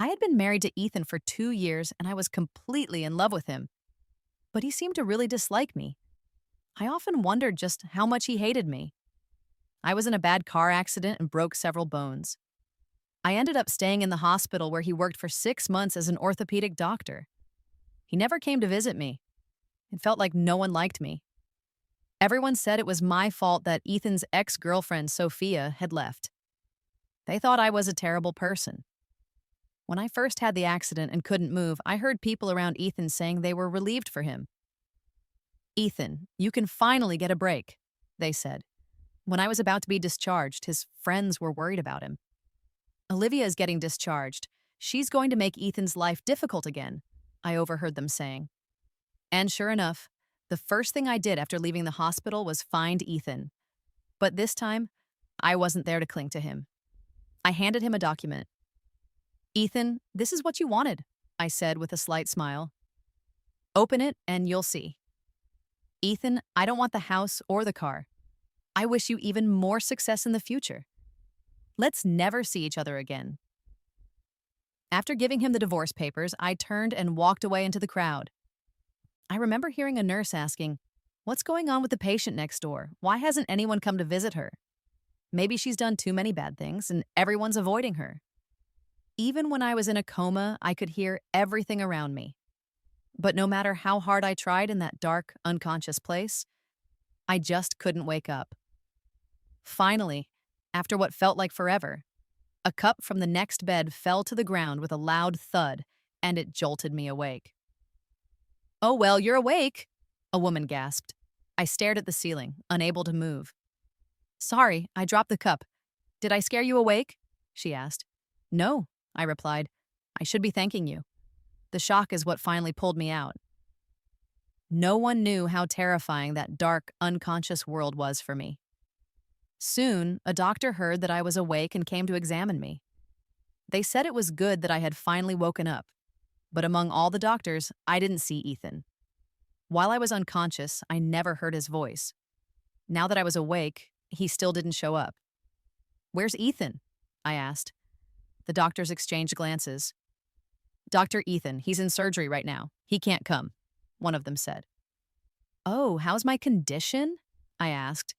I had been married to Ethan for 2 years and I was completely in love with him, but he seemed to really dislike me. I often wondered just how much he hated me. I was in a bad car accident and broke several bones. I ended up staying in the hospital where he worked for 6 months as an orthopedic doctor. He never came to visit me. It felt like no one liked me. Everyone said it was my fault that Ethan's ex girlfriend, Sophia, had left. They thought I was a terrible person. When I first had the accident and couldn't move, I heard people around Ethan saying they were relieved for him. Ethan, you can finally get a break, they said. When I was about to be discharged, his friends were worried about him. Olivia is getting discharged. She's going to make Ethan's life difficult again, I overheard them saying. And sure enough, the first thing I did after leaving the hospital was find Ethan. But this time, I wasn't there to cling to him. I handed him a document. Ethan, this is what you wanted, I said with a slight smile. Open it and you'll see. Ethan, I don't want the house or the car. I wish you even more success in the future. Let's never see each other again. After giving him the divorce papers, I turned and walked away into the crowd. I remember hearing a nurse asking, "What's going on with the patient next door? Why hasn't anyone come to visit her? Maybe she's done too many bad things and everyone's avoiding her." Even when I was in a coma, I could hear everything around me. But no matter how hard I tried in that dark, unconscious place, I just couldn't wake up. Finally, after what felt like forever, a cup from the next bed fell to the ground with a loud thud, and it jolted me awake. "Oh, well, you're awake," a woman gasped. I stared at the ceiling, unable to move. "Sorry, I dropped the cup. Did I scare you awake?" she asked. "No," I replied. "I should be thanking you. The shock is what finally pulled me out." No one knew how terrifying that dark, unconscious world was for me. Soon, a doctor heard that I was awake and came to examine me. They said it was good that I had finally woken up, but among all the doctors, I didn't see Ethan. While I was unconscious, I never heard his voice. Now that I was awake, he still didn't show up. "Where's Ethan?" I asked. The doctors exchanged glances. "Dr. Ethan, he's in surgery right now. He can't come," one of them said. "Oh, how's my condition?" I asked.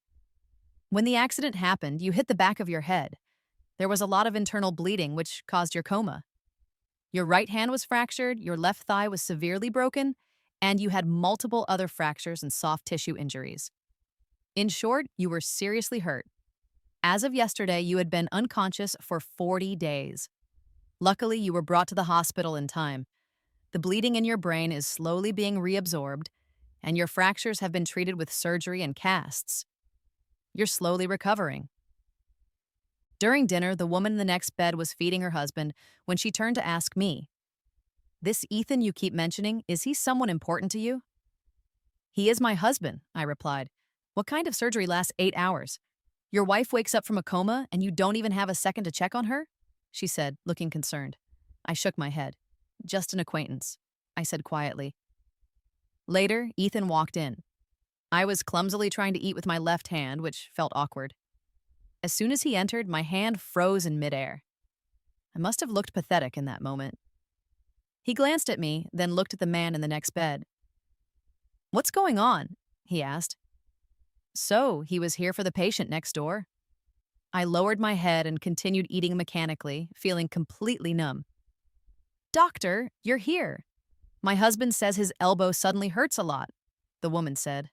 "When the accident happened, you hit the back of your head. There was a lot of internal bleeding, which caused your coma. Your right hand was fractured, your left thigh was severely broken, and you had multiple other fractures and soft tissue injuries. In short, you were seriously hurt. As of yesterday, you had been unconscious for 40 days. Luckily, you were brought to the hospital in time. The bleeding in your brain is slowly being reabsorbed, and your fractures have been treated with surgery and casts. You're slowly recovering." During dinner, the woman in the next bed was feeding her husband when she turned to ask me, "This Ethan you keep mentioning, is he someone important to you?" "He is my husband," I replied. "What kind of surgery lasts 8 hours? Your wife wakes up from a coma and you don't even have a second to check on her?" she said, looking concerned. I shook my head. "Just an acquaintance," I said quietly. Later, Ethan walked in. I was clumsily trying to eat with my left hand, which felt awkward. As soon as he entered, my hand froze in midair. I must have looked pathetic in that moment. He glanced at me, then looked at the man in the next bed. "What's going on?" he asked. So, he was here for the patient next door. I lowered my head and continued eating mechanically, feeling completely numb. "Doctor, you're here. My husband says his elbow suddenly hurts a lot," the woman said.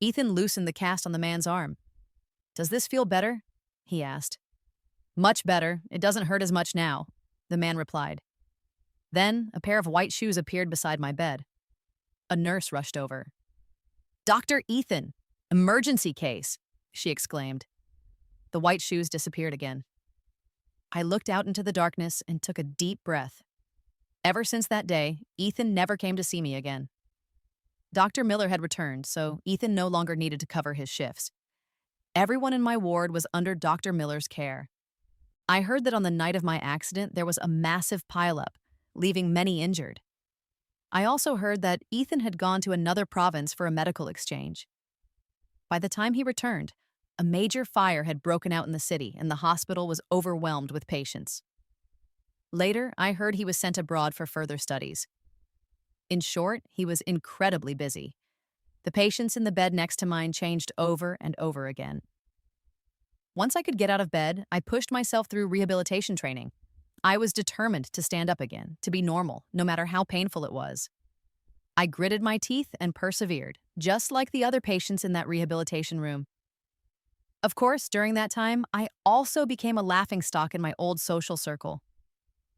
Ethan loosened the cast on the man's arm. "Does this feel better?" he asked. "Much better. It doesn't hurt as much now," the man replied. Then, a pair of white shoes appeared beside my bed. A nurse rushed over. "Dr. Ethan, emergency case," she exclaimed. The white shoes disappeared again. I looked out into the darkness and took a deep breath. Ever since that day, Ethan never came to see me again. Dr. Miller had returned, so Ethan no longer needed to cover his shifts. Everyone in my ward was under Dr. Miller's care. I heard that on the night of my accident, there was a massive pileup, leaving many injured. I also heard that Ethan had gone to another province for a medical exchange. By the time he returned, a major fire had broken out in the city and the hospital was overwhelmed with patients. Later, I heard he was sent abroad for further studies. In short, he was incredibly busy. The patients in the bed next to mine changed over and over again. Once I could get out of bed, I pushed myself through rehabilitation training. I was determined to stand up again, to be normal, no matter how painful it was. I gritted my teeth and persevered, just like the other patients in that rehabilitation room. Of course, during that time, I also became a laughingstock in my old social circle.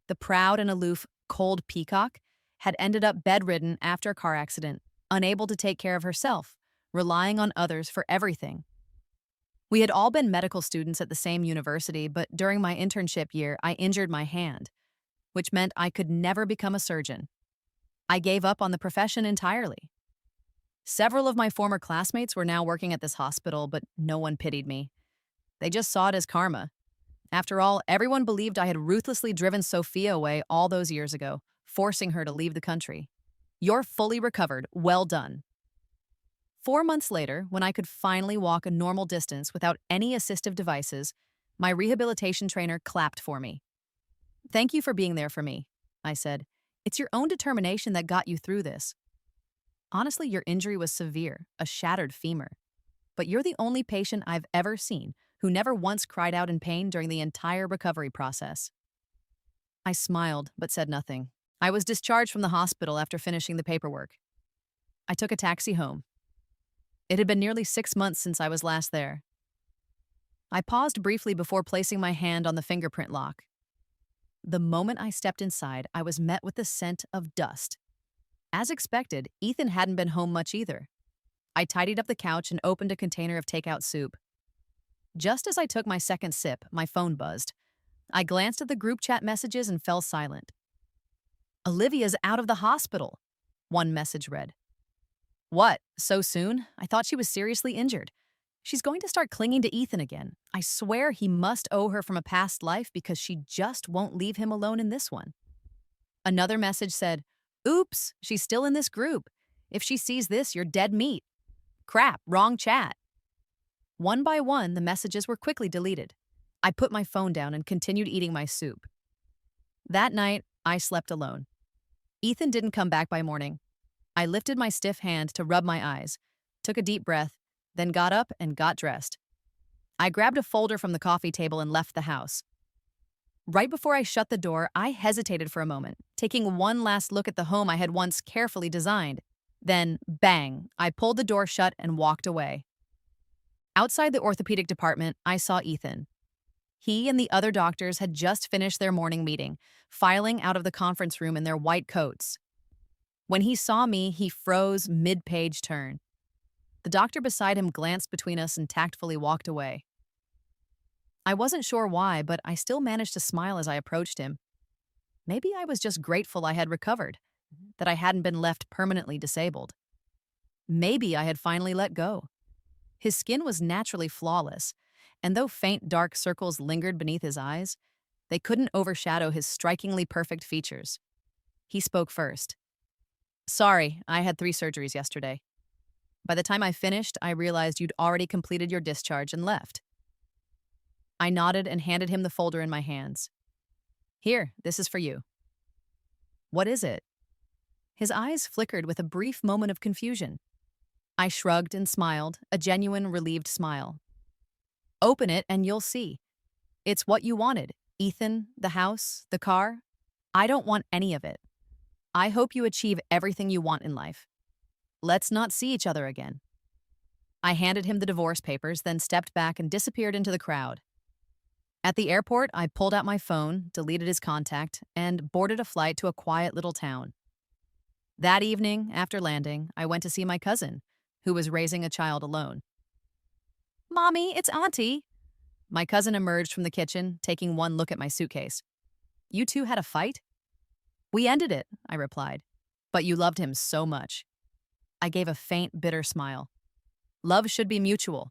The proud and aloof Cold Peacock had ended up bedridden after a car accident, unable to take care of herself, relying on others for everything. We had all been medical students at the same university, but during my internship year, I injured my hand, which meant I could never become a surgeon. I gave up on the profession entirely. Several of my former classmates were now working at this hospital, but no one pitied me. They just saw it as karma. After all, everyone believed I had ruthlessly driven Sophia away all those years ago, forcing her to leave the country. You're fully recovered. Well done. 4 months later, when I could finally walk a normal distance without any assistive devices, my rehabilitation trainer clapped for me. Thank you for being there for me, I said. It's your own determination that got you through this. Honestly, your injury was severe, a shattered femur. But you're the only patient I've ever seen who never once cried out in pain during the entire recovery process. I smiled, but said nothing. I was discharged from the hospital after finishing the paperwork. I took a taxi home. It had been nearly 6 months since I was last there. I paused briefly before placing my hand on the fingerprint lock. The moment I stepped inside, I was met with the scent of dust. As expected, Ethan hadn't been home much either. I tidied up the couch and opened a container of takeout soup. Just as I took my second sip, my phone buzzed. I glanced at the group chat messages and fell silent. Olivia's out of the hospital, one message read. What? So soon? I thought she was seriously injured. She's going to start clinging to Ethan again. I swear he must owe her from a past life because she just won't leave him alone in this one. Another message said, Oops, she's still in this group. If she sees this, you're dead meat. Crap, wrong chat. One by one, the messages were quickly deleted. I put my phone down and continued eating my soup. That night, I slept alone. Ethan didn't come back by morning. I lifted my stiff hand to rub my eyes, took a deep breath, then got up and got dressed. I grabbed a folder from the coffee table and left the house. Right before I shut the door, I hesitated for a moment, taking one last look at the home I had once carefully designed. Then, bang, I pulled the door shut and walked away. Outside the orthopedic department, I saw Ethan. He and the other doctors had just finished their morning meeting, filing out of the conference room in their white coats. When he saw me, he froze mid-page turn. The doctor beside him glanced between us and tactfully walked away. I wasn't sure why, but I still managed to smile as I approached him. Maybe I was just grateful I had recovered, that I hadn't been left permanently disabled. Maybe I had finally let go. His skin was naturally flawless, and though faint dark circles lingered beneath his eyes, they couldn't overshadow his strikingly perfect features. He spoke first. Sorry, I had 3 surgeries yesterday. By the time I finished, I realized you'd already completed your discharge and left. I nodded and handed him the folder in my hands. Here, this is for you. What is it? His eyes flickered with a brief moment of confusion. I shrugged and smiled, a genuine, relieved smile. Open it and you'll see. It's what you wanted. Ethan, the house, the car. I don't want any of it. I hope you achieve everything you want in life. Let's not see each other again. I handed him the divorce papers, then stepped back and disappeared into the crowd. At the airport, I pulled out my phone, deleted his contact, and boarded a flight to a quiet little town. That evening, after landing, I went to see my cousin, who was raising a child alone. Mommy, it's Auntie. My cousin emerged from the kitchen, taking one look at my suitcase. You two had a fight? We ended it, I replied. But you loved him so much. I gave a faint, bitter smile. Love should be mutual.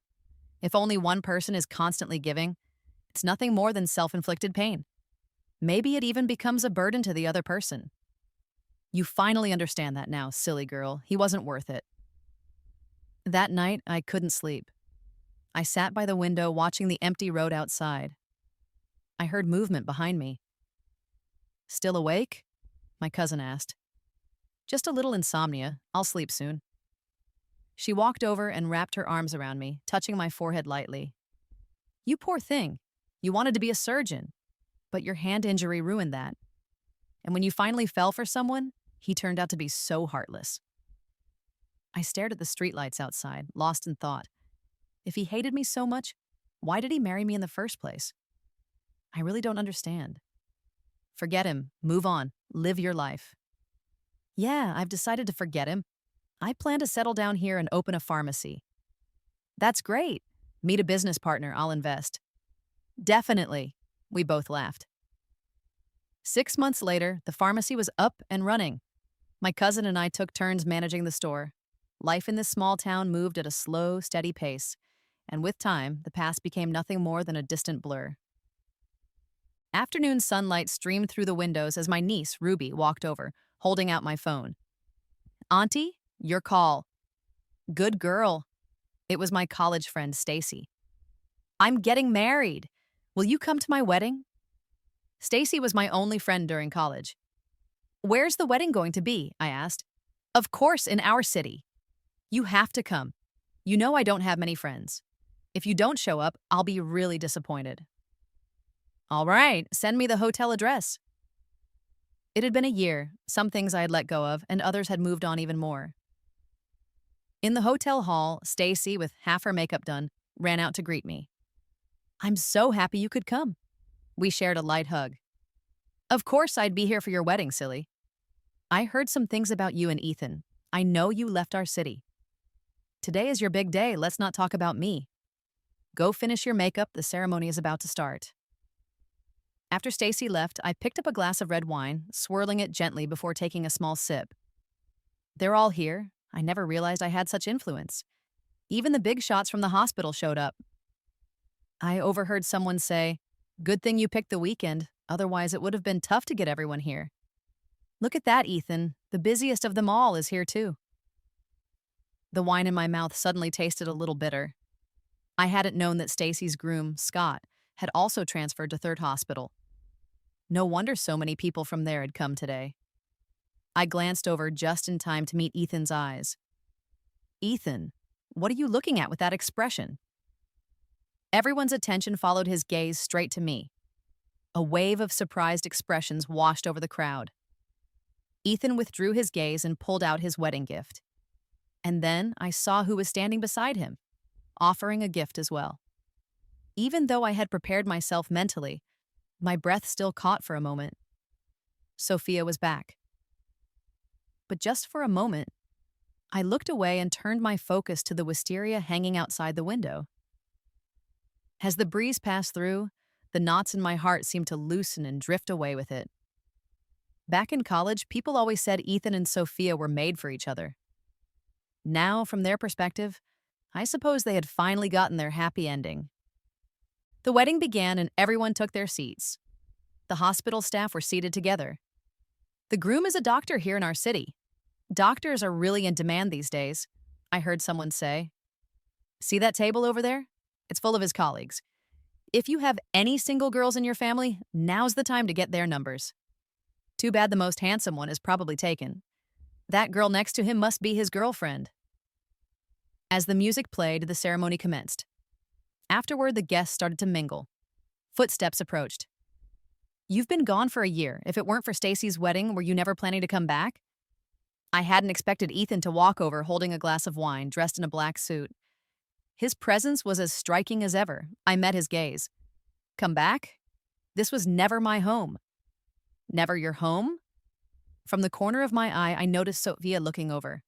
If only one person is constantly giving, it's nothing more than self-inflicted pain. Maybe it even becomes a burden to the other person. You finally understand that now, silly girl. He wasn't worth it. That night, I couldn't sleep. I sat by the window watching the empty road outside. I heard movement behind me. Still awake? My cousin asked. Just a little insomnia. I'll sleep soon. She walked over and wrapped her arms around me, touching my forehead lightly. You poor thing. You wanted to be a surgeon, but your hand injury ruined that. And when you finally fell for someone, he turned out to be so heartless. I stared at the streetlights outside, lost in thought. If he hated me so much, why did he marry me in the first place? I really don't understand. Forget him. Move on. Live your life. Yeah, I've decided to forget him. I plan to settle down here and open a pharmacy. That's great. Meet a business partner. I'll invest. Definitely. We both laughed. 6 months later, the pharmacy was up and running. My cousin and I took turns managing the store. Life in this small town moved at a slow, steady pace, and with time, the past became nothing more than a distant blur. Afternoon sunlight streamed through the windows as my niece, Ruby, walked over, holding out my phone. Auntie, your call. Good girl. It was my college friend, Stacy. I'm getting married. Will you come to my wedding? Stacy was my only friend during college. Where's the wedding going to be? I asked. Of course, in our city. You have to come. You know I don't have many friends. If you don't show up, I'll be really disappointed. All right, send me the hotel address. It had been a year. Some things I had let go of, and others had moved on even more. In the hotel hall, Stacy, with half her makeup done, ran out to greet me. I'm so happy you could come. We shared a light hug. Of course I'd be here for your wedding, silly. I heard some things about you and Ethan. I know you left our city. Today is your big day. Let's not talk about me. Go finish your makeup. The ceremony is about to start. After Stacy left, I picked up a glass of red wine, swirling it gently before taking a small sip. They're all here. I never realized I had such influence. Even the big shots from the hospital showed up. I overheard someone say, "Good thing you picked the weekend, otherwise it would have been tough to get everyone here." Look at that, Ethan. The busiest of them all is here too. The wine in my mouth suddenly tasted a little bitter. I hadn't known that Stacy's groom, Scott, had also transferred to Third Hospital. No wonder so many people from there had come today. I glanced over just in time to meet Ethan's eyes. Ethan, what are you looking at with that expression? Everyone's attention followed his gaze straight to me. A wave of surprised expressions washed over the crowd. Ethan withdrew his gaze and pulled out his wedding gift. And then I saw who was standing beside him, offering a gift as well. Even though I had prepared myself mentally, my breath still caught for a moment. Sophia was back. But just for a moment, I looked away and turned my focus to the wisteria hanging outside the window. As the breeze passed through, the knots in my heart seemed to loosen and drift away with it. Back in college, people always said Ethan and Sophia were made for each other. Now, from their perspective, I suppose they had finally gotten their happy ending. The wedding began and everyone took their seats. The hospital staff were seated together. The groom is a doctor here in our city. Doctors are really in demand these days, I heard someone say. See that table over there? It's full of his colleagues. If you have any single girls in your family, now's the time to get their numbers. Too bad the most handsome one is probably taken. That girl next to him must be his girlfriend. As the music played, the ceremony commenced. Afterward, the guests started to mingle. Footsteps approached. You've been gone for a year. If it weren't for Stacy's wedding, were you never planning to come back? I hadn't expected Ethan to walk over holding a glass of wine, dressed in a black suit. His presence was as striking as ever. I met his gaze. Come back? This was never my home. Never your home? From the corner of my eye, I noticed Sophia looking over.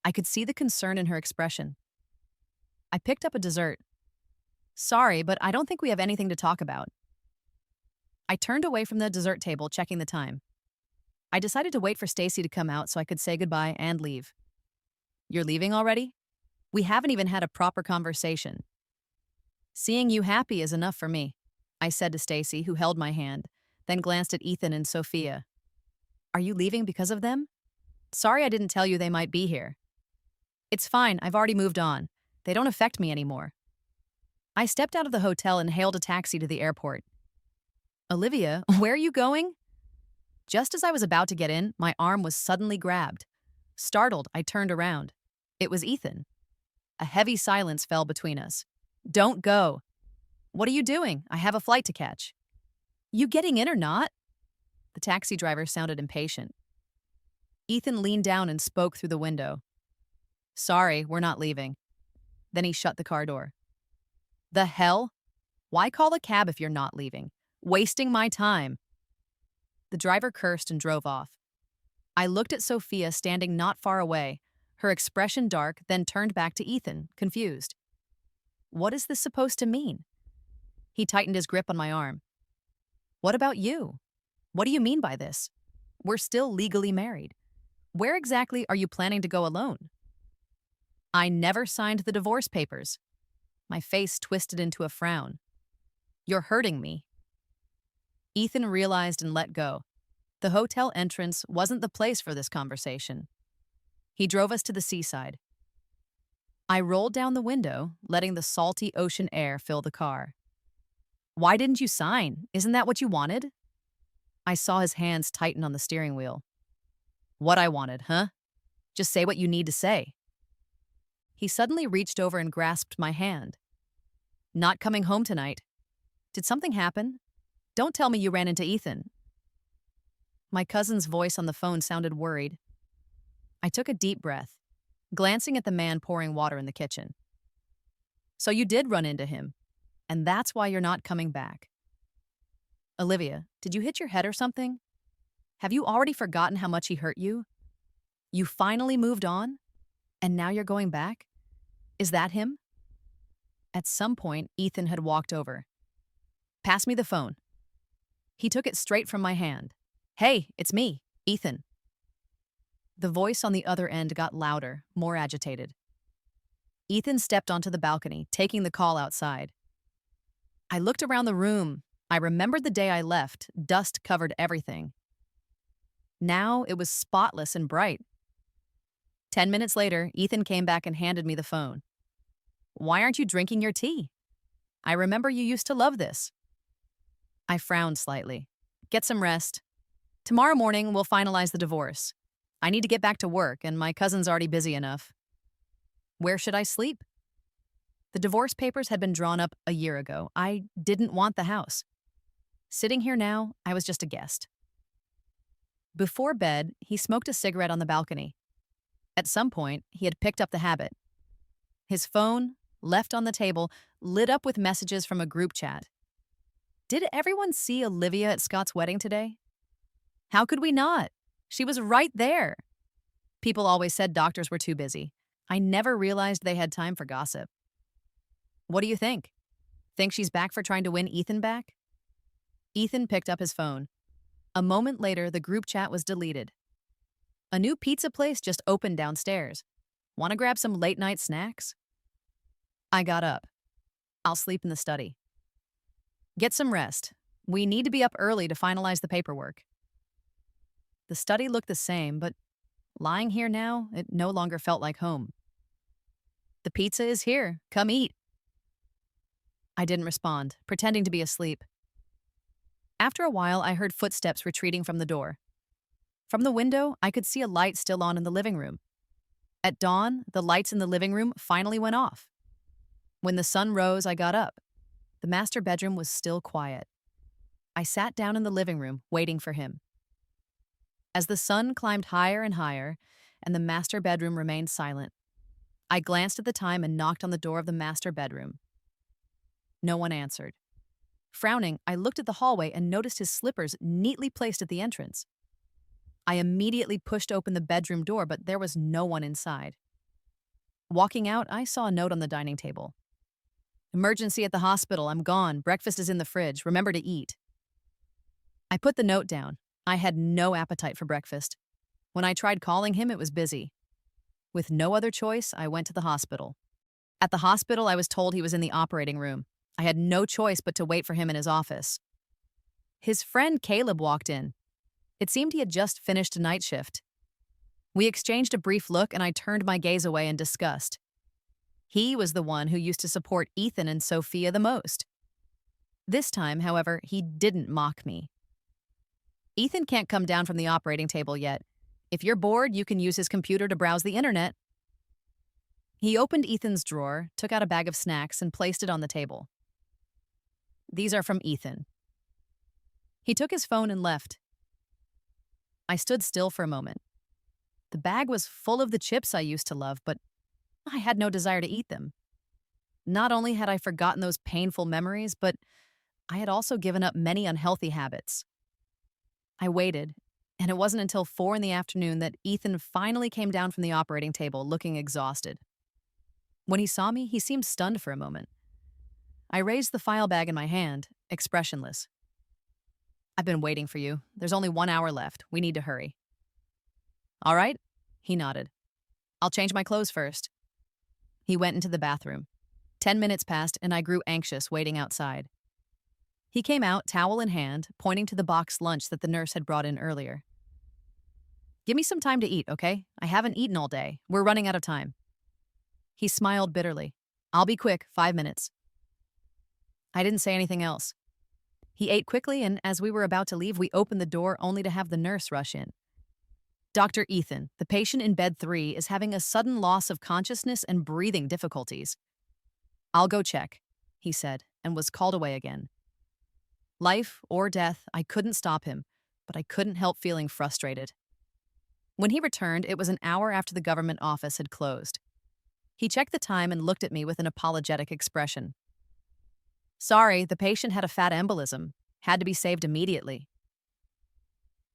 I could see the concern in her expression. I picked up a dessert. Sorry, but I don't think we have anything to talk about. I turned away from the dessert table, checking the time. I decided to wait for Stacy to come out so I could say goodbye and leave. You're leaving already? We haven't even had a proper conversation. Seeing you happy is enough for me, I said to Stacy, who held my hand, then glanced at Ethan and Sophia. Are you leaving because of them? Sorry I didn't tell you they might be here. It's fine, I've already moved on. They don't affect me anymore. I stepped out of the hotel and hailed a taxi to the airport. Olivia, where are you going? Just as I was about to get in, my arm was suddenly grabbed. Startled, I turned around. It was Ethan. A heavy silence fell between us. Don't go. What are you doing? I have a flight to catch. You getting in or not? The taxi driver sounded impatient. Ethan leaned down and spoke through the window. Sorry, we're not leaving. Then he shut the car door. The hell? Why call a cab if you're not leaving? Wasting my time. The driver cursed and drove off. I looked at Sophia standing not far away, her expression dark, then turned back to Ethan, confused. What is this supposed to mean? He tightened his grip on my arm. What about you? What do you mean by this? We're still legally married. Where exactly are you planning to go alone? I never signed the divorce papers. My face twisted into a frown. You're hurting me. Ethan realized and let go. The hotel entrance wasn't the place for this conversation. He drove us to the seaside. I rolled down the window, letting the salty ocean air fill the car. Why didn't you sign? Isn't that what you wanted? I saw his hands tighten on the steering wheel. What I wanted, huh? Just say what you need to say. He suddenly reached over and grasped my hand. Not coming home tonight. Did something happen? Don't tell me you ran into Ethan. My cousin's voice on the phone sounded worried. I took a deep breath, glancing at the man pouring water in the kitchen. So you did run into him, and that's why you're not coming back. Olivia, did you hit your head or something? Have you already forgotten how much he hurt you? You finally moved on? And now you're going back? Is that him? At some point, Ethan had walked over. Pass me the phone. He took it straight from my hand. Hey, it's me, Ethan. The voice on the other end got louder, more agitated. Ethan stepped onto the balcony, taking the call outside. I looked around the room. I remembered the day I left. Dust covered everything. Now it was spotless and bright. 10 minutes later, Ethan came back and handed me the phone. Why aren't you drinking your tea? I remember you used to love this. I frowned slightly. Get some rest. Tomorrow morning, we'll finalize the divorce. I need to get back to work, and my cousin's already busy enough. Where should I sleep? The divorce papers had been drawn up a year ago. I didn't want the house. Sitting here now, I was just a guest. Before bed, he smoked a cigarette on the balcony. At some point, he had picked up the habit. His phone, left on the table, lit up with messages from a group chat. Did everyone see Olivia at Scott's wedding today? How could we not? She was right there. People always said doctors were too busy. I never realized they had time for gossip. What do you think? Think she's back for trying to win Ethan back? Ethan picked up his phone. A moment later, the group chat was deleted. A new pizza place just opened downstairs. Want to grab some late-night snacks? I got up. I'll sleep in the study. Get some rest. We need to be up early to finalize the paperwork. The study looked the same, but lying here now, it no longer felt like home. The pizza is here. Come eat. I didn't respond, pretending to be asleep. After a while, I heard footsteps retreating from the door. From the window, I could see a light still on in the living room. At dawn, the lights in the living room finally went off. When the sun rose, I got up. The master bedroom was still quiet. I sat down in the living room, waiting for him. As the sun climbed higher and higher, and the master bedroom remained silent, I glanced at the time and knocked on the door of the master bedroom. No one answered. Frowning, I looked at the hallway and noticed his slippers neatly placed at the entrance. I immediately pushed open the bedroom door, but there was no one inside. Walking out, I saw a note on the dining table. Emergency at the hospital. I'm gone. Breakfast is in the fridge. Remember to eat. I put the note down. I had no appetite for breakfast. When I tried calling him, it was busy. With no other choice, I went to the hospital. At the hospital, I was told he was in the operating room. I had no choice but to wait for him in his office. His friend Caleb walked in. It seemed he had just finished a night shift. We exchanged a brief look, and I turned my gaze away in disgust. He was the one who used to support Ethan and Sophia the most. This time, however, he didn't mock me. Ethan can't come down from the operating table yet. If you're bored, you can use his computer to browse the internet. He opened Ethan's drawer, took out a bag of snacks, and placed it on the table. These are from Ethan. He took his phone and left. I stood still for a moment. The bag was full of the chips I used to love, but I had no desire to eat them. Not only had I forgotten those painful memories, but I had also given up many unhealthy habits. I waited, and it wasn't until 4 in the afternoon that Ethan finally came down from the operating table looking exhausted. When he saw me, he seemed stunned for a moment. I raised the file bag in my hand, expressionless. I've been waiting for you. There's only 1 hour left. We need to hurry. All right? He nodded. I'll change my clothes first. He went into the bathroom. 10 minutes passed, and I grew anxious waiting outside. He came out, towel in hand, pointing to the boxed lunch that the nurse had brought in earlier. Give me some time to eat, okay? I haven't eaten all day. We're running out of time. He smiled bitterly. I'll be quick, 5 minutes. I didn't say anything else. He ate quickly, and as we were about to leave, we opened the door only to have the nurse rush in. Dr. Ethan, the patient in bed 3, is having a sudden loss of consciousness and breathing difficulties. I'll go check, he said, and was called away again. Life or death, I couldn't stop him, but I couldn't help feeling frustrated. When he returned, it was an hour after the government office had closed. He checked the time and looked at me with an apologetic expression. Sorry, the patient had a fat embolism. Had to be saved immediately.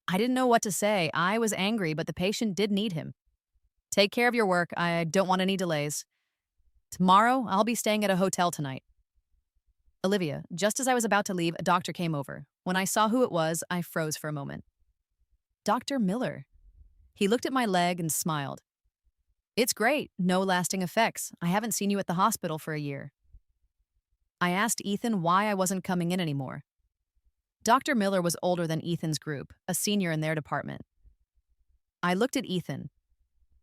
I didn't know what to say. I was angry, but the patient did need him. Take care of your work. I don't want any delays. Tomorrow, I'll be staying at a hotel tonight. Olivia, just as I was about to leave, a doctor came over. When I saw who it was, I froze for a moment. Dr. Miller. He looked at my leg and smiled. It's great. No lasting effects. I haven't seen you at the hospital for a year. I asked Ethan why I wasn't coming in anymore. Dr. Miller was older than Ethan's group, a senior in their department. I looked at Ethan.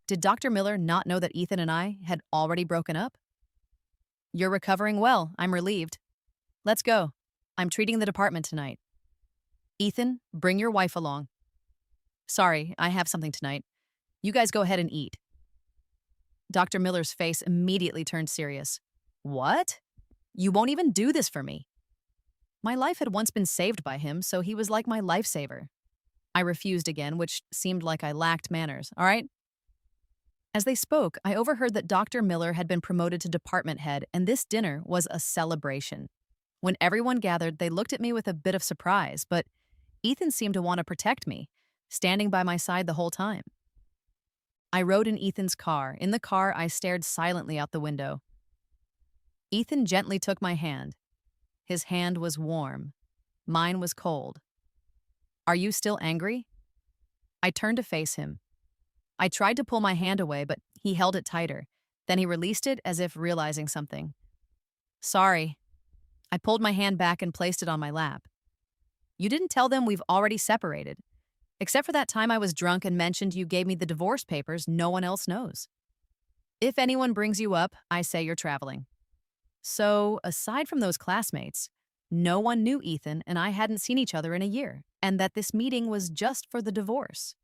Did Dr. Miller not know that Ethan and I had already broken up? You're recovering well. I'm relieved. Let's go. I'm treating the department tonight. Ethan, bring your wife along. Sorry, I have something tonight. You guys go ahead and eat. Dr. Miller's face immediately turned serious. What? You won't even do this for me. My life had once been saved by him, so he was like my lifesaver. I refused again, which seemed like I lacked manners, all right? As they spoke, I overheard that Dr. Miller had been promoted to department head, and this dinner was a celebration. When everyone gathered, they looked at me with a bit of surprise, but Ethan seemed to want to protect me, standing by my side the whole time. I rode in Ethan's car. In the car, I stared silently out the window. Ethan gently took my hand. His hand was warm. Mine was cold. Are you still angry? I turned to face him. I tried to pull my hand away, but he held it tighter. Then he released it as if realizing something. Sorry. I pulled my hand back and placed it on my lap. You didn't tell them we've already separated. Except for that time I was drunk and mentioned you gave me the divorce papers, no one else knows. If anyone brings you up, I say you're traveling. So, aside from those classmates, no one knew Ethan and I hadn't seen each other in a year, and that this meeting was just for the divorce.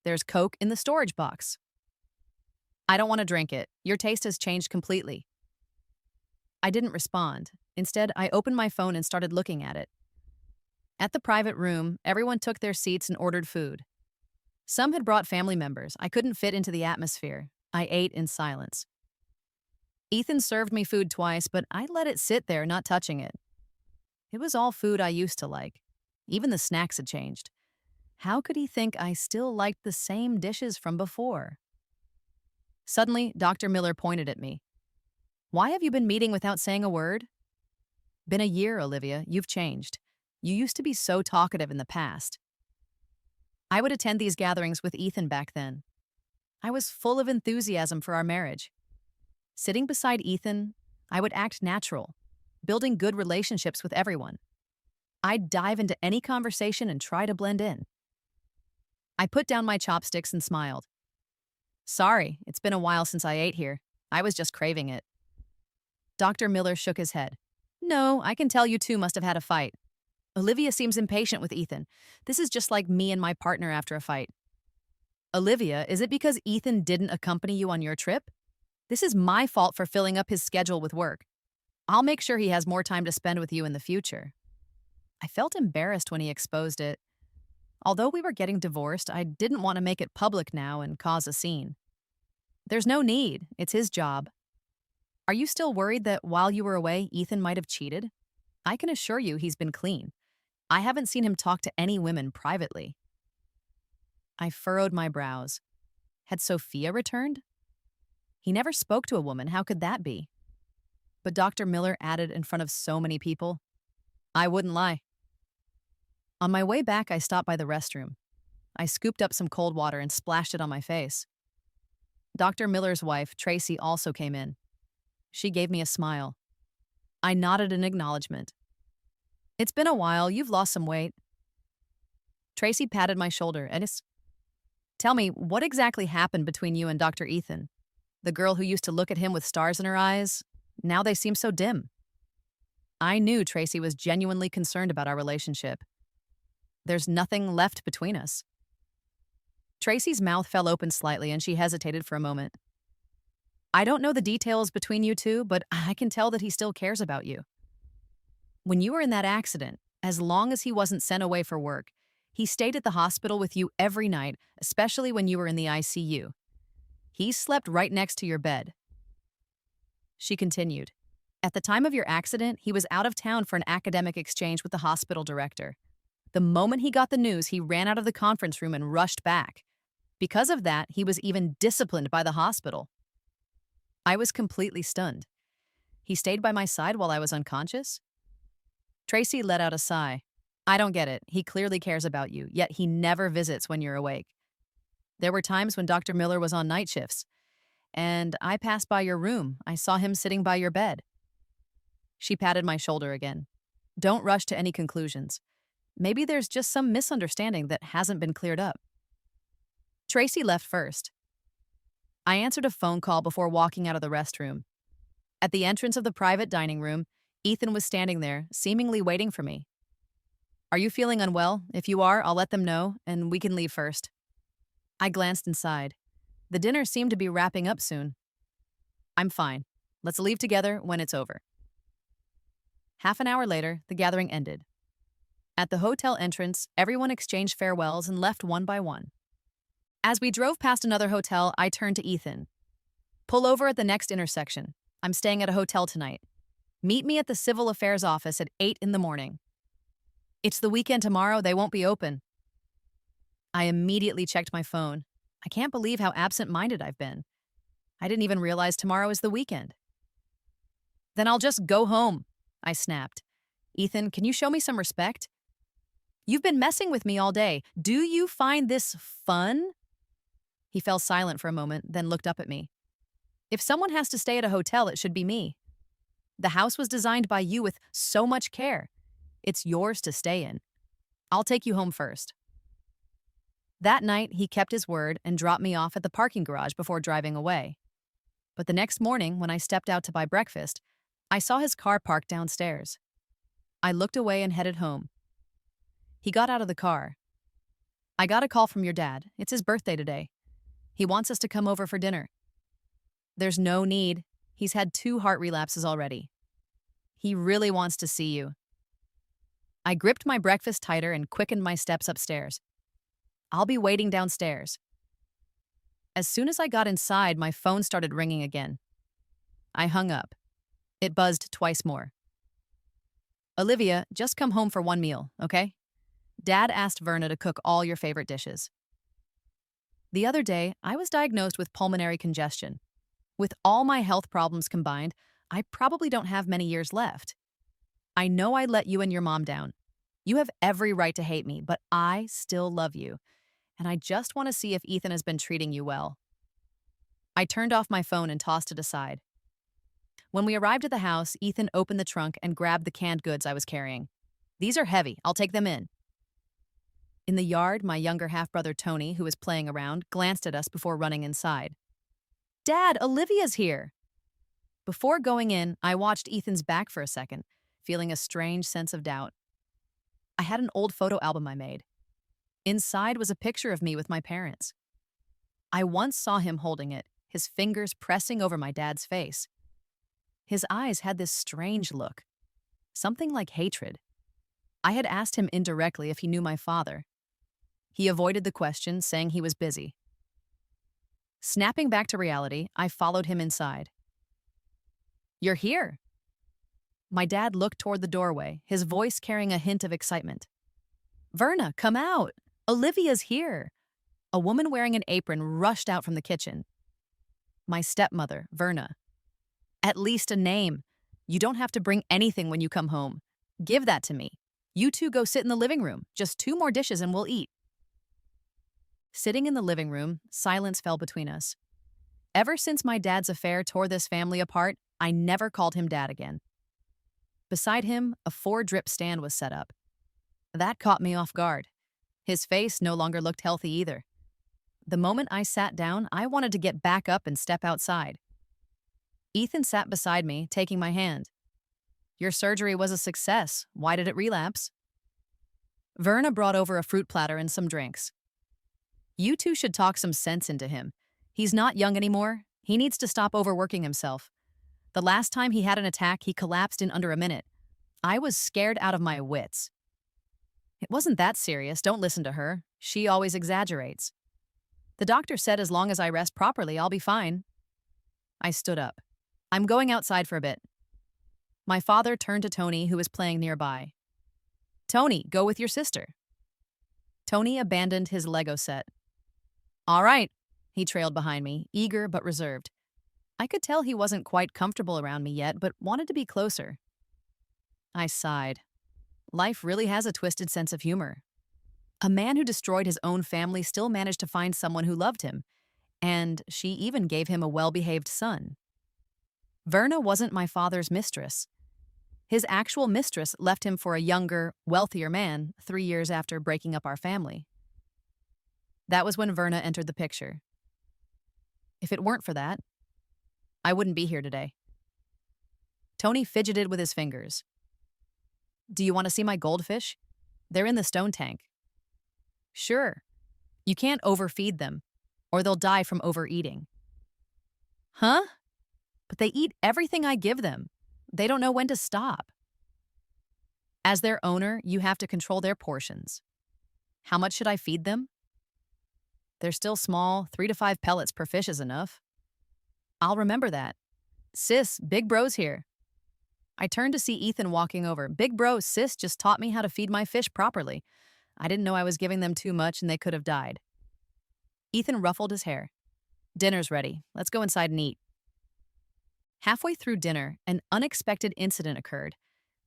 There's Coke in the storage box. I don't want to drink it. Your taste has changed completely. I didn't respond. Instead, I opened my phone and started looking at it. At the private room, everyone took their seats and ordered food. Some had brought family members. I couldn't fit into the atmosphere. I ate in silence. Ethan served me food twice, but I let it sit there, not touching it. It was all food I used to like. Even the snacks had changed. How could he think I still liked the same dishes from before? Suddenly, Dr. Miller pointed at me. Why have you been meeting without saying a word? Been a year, Olivia. You've changed. You used to be so talkative in the past. I would attend these gatherings with Ethan back then. I was full of enthusiasm for our marriage. Sitting beside Ethan, I would act natural, building good relationships with everyone. I'd dive into any conversation and try to blend in. I put down my chopsticks and smiled. Sorry, it's been a while since I ate here. I was just craving it. Dr. Miller shook his head. No, I can tell you two must have had a fight. Olivia seems impatient with Ethan. This is just like me and my partner after a fight. Olivia, is it because Ethan didn't accompany you on your trip? This is my fault for filling up his schedule with work. I'll make sure he has more time to spend with you in the future. I felt embarrassed when he exposed it. Although we were getting divorced, I didn't want to make it public now and cause a scene. There's no need. It's his job. Are you still worried that while you were away, Ethan might have cheated? I can assure you he's been clean. I haven't seen him talk to any women privately. I furrowed my brows. Had Sophia returned? He never spoke to a woman. How could that be? But Dr. Miller added in front of so many people, I wouldn't lie. On my way back, I stopped by the restroom. I scooped up some cold water and splashed it on my face. Dr. Miller's wife, Tracy, also came in. She gave me a smile. I nodded in acknowledgement. It's been a while. You've lost some weight. Tracy patted my shoulder and tell me, what exactly happened between you and Dr. Ethan? The girl who used to look at him with stars in her eyes, now they seem so dim. I knew Tracy was genuinely concerned about our relationship. There's nothing left between us. Tracy's mouth fell open slightly and she hesitated for a moment. I don't know the details between you two, but I can tell that he still cares about you. When you were in that accident, as long as he wasn't sent away for work, he stayed at the hospital with you every night, especially when you were in the ICU. He slept right next to your bed. She continued. At the time of your accident, he was out of town for an academic exchange with the hospital director. The moment he got the news, he ran out of the conference room and rushed back. Because of that, he was even disciplined by the hospital. I was completely stunned. He stayed by my side while I was unconscious? Tracy let out a sigh. I don't get it. He clearly cares about you, yet he never visits when you're awake. There were times when Dr. Miller was on night shifts, and I passed by your room. I saw him sitting by your bed. She patted my shoulder again. Don't rush to any conclusions. Maybe there's just some misunderstanding that hasn't been cleared up. Tracy left first. I answered a phone call before walking out of the restroom. At the entrance of the private dining room, Ethan was standing there, seemingly waiting for me. Are you feeling unwell? If you are, I'll let them know, and we can leave first. I glanced inside. The dinner seemed to be wrapping up soon. I'm fine. Let's leave together when it's over. Half an hour later, the gathering ended. At the hotel entrance, everyone exchanged farewells and left one by one. As we drove past another hotel, I turned to Ethan. Pull over at the next intersection. I'm staying at a hotel tonight. Meet me at the civil affairs office at 8 in the morning. It's the weekend tomorrow. They won't be open. I immediately checked my phone. I can't believe how absent-minded I've been. I didn't even realize tomorrow is the weekend. Then I'll just go home, I snapped. Ethan, can you show me some respect? You've been messing with me all day. Do you find this fun? He fell silent for a moment, then looked up at me. If someone has to stay at a hotel, it should be me. The house was designed by you with so much care. It's yours to stay in. I'll take you home first. That night, he kept his word and dropped me off at the parking garage before driving away. But the next morning, when I stepped out to buy breakfast, I saw his car parked downstairs. I looked away and headed home. He got out of the car. I got a call from your dad. It's his birthday today. He wants us to come over for dinner. There's no need. He's had 2 heart relapses already. He really wants to see you. I gripped my breakfast tighter and quickened my steps upstairs. I'll be waiting downstairs. As soon as I got inside, my phone started ringing again. I hung up. It buzzed twice more. Olivia, just come home for one meal, okay? Dad asked Verna to cook all your favorite dishes. The other day, I was diagnosed with pulmonary congestion. With all my health problems combined, I probably don't have many years left. I know I let you and your mom down. You have every right to hate me, but I still love you. And I just want to see if Ethan has been treating you well. I turned off my phone and tossed it aside. When we arrived at the house, Ethan opened the trunk and grabbed the canned goods I was carrying. These are heavy. I'll take them in. In the yard, my younger half-brother Tony, who was playing around, glanced at us before running inside. Dad, Olivia's here! Before going in, I watched Ethan's back for a second, feeling a strange sense of doubt. I had an old photo album I made. Inside was a picture of me with my parents. I once saw him holding it, his fingers pressing over my dad's face. His eyes had this strange look, something like hatred. I had asked him indirectly if he knew my father. He avoided the question, saying he was busy. Snapping back to reality, I followed him inside. "You're here." My dad looked toward the doorway, his voice carrying a hint of excitement. "Verna, come out! Olivia's here!" A woman wearing an apron rushed out from the kitchen. "My stepmother, Verna." "At least a name. You don't have to bring anything when you come home. Give that to me. You two go sit in the living room. Just 2 more dishes and we'll eat." Sitting in the living room, silence fell between us. Ever since my dad's affair tore this family apart, I never called him dad again. Beside him, a 4-drip stand was set up. That caught me off guard. His face no longer looked healthy either. The moment I sat down, I wanted to get back up and step outside. Ethan sat beside me, taking my hand. "Your surgery was a success. Why did it relapse?" Verna brought over a fruit platter and some drinks. "You two should talk some sense into him. He's not young anymore. He needs to stop overworking himself. The last time he had an attack, he collapsed in under a minute. I was scared out of my wits." "It wasn't that serious. Don't listen to her. She always exaggerates. The doctor said as long as I rest properly, I'll be fine." I stood up. "I'm going outside for a bit." My father turned to Tony, who was playing nearby. "Tony, go with your sister." Tony abandoned his Lego set. "All right," he trailed behind me, eager but reserved. I could tell he wasn't quite comfortable around me yet, but wanted to be closer. I sighed. Life really has a twisted sense of humor. A man who destroyed his own family still managed to find someone who loved him, and she even gave him a well-behaved son. Verna wasn't my father's mistress. His actual mistress left him for a younger, wealthier man 3 years after breaking up our family. That was when Verna entered the picture. If it weren't for that, I wouldn't be here today. Tony fidgeted with his fingers. "Do you want to see my goldfish? They're in the stone tank." "Sure. You can't overfeed them, or they'll die from overeating." "Huh? But they eat everything I give them. They don't know when to stop." "As their owner, you have to control their portions. How much should I feed them?" "They're still small. 3 to 5 pellets per fish is enough." "I'll remember that. Sis, Big Bro's here." I turned to see Ethan walking over. "Big Bro, Sis just taught me how to feed my fish properly. I didn't know I was giving them too much and they could have died." Ethan ruffled his hair. "Dinner's ready. Let's go inside and eat." Halfway through dinner, an unexpected incident occurred.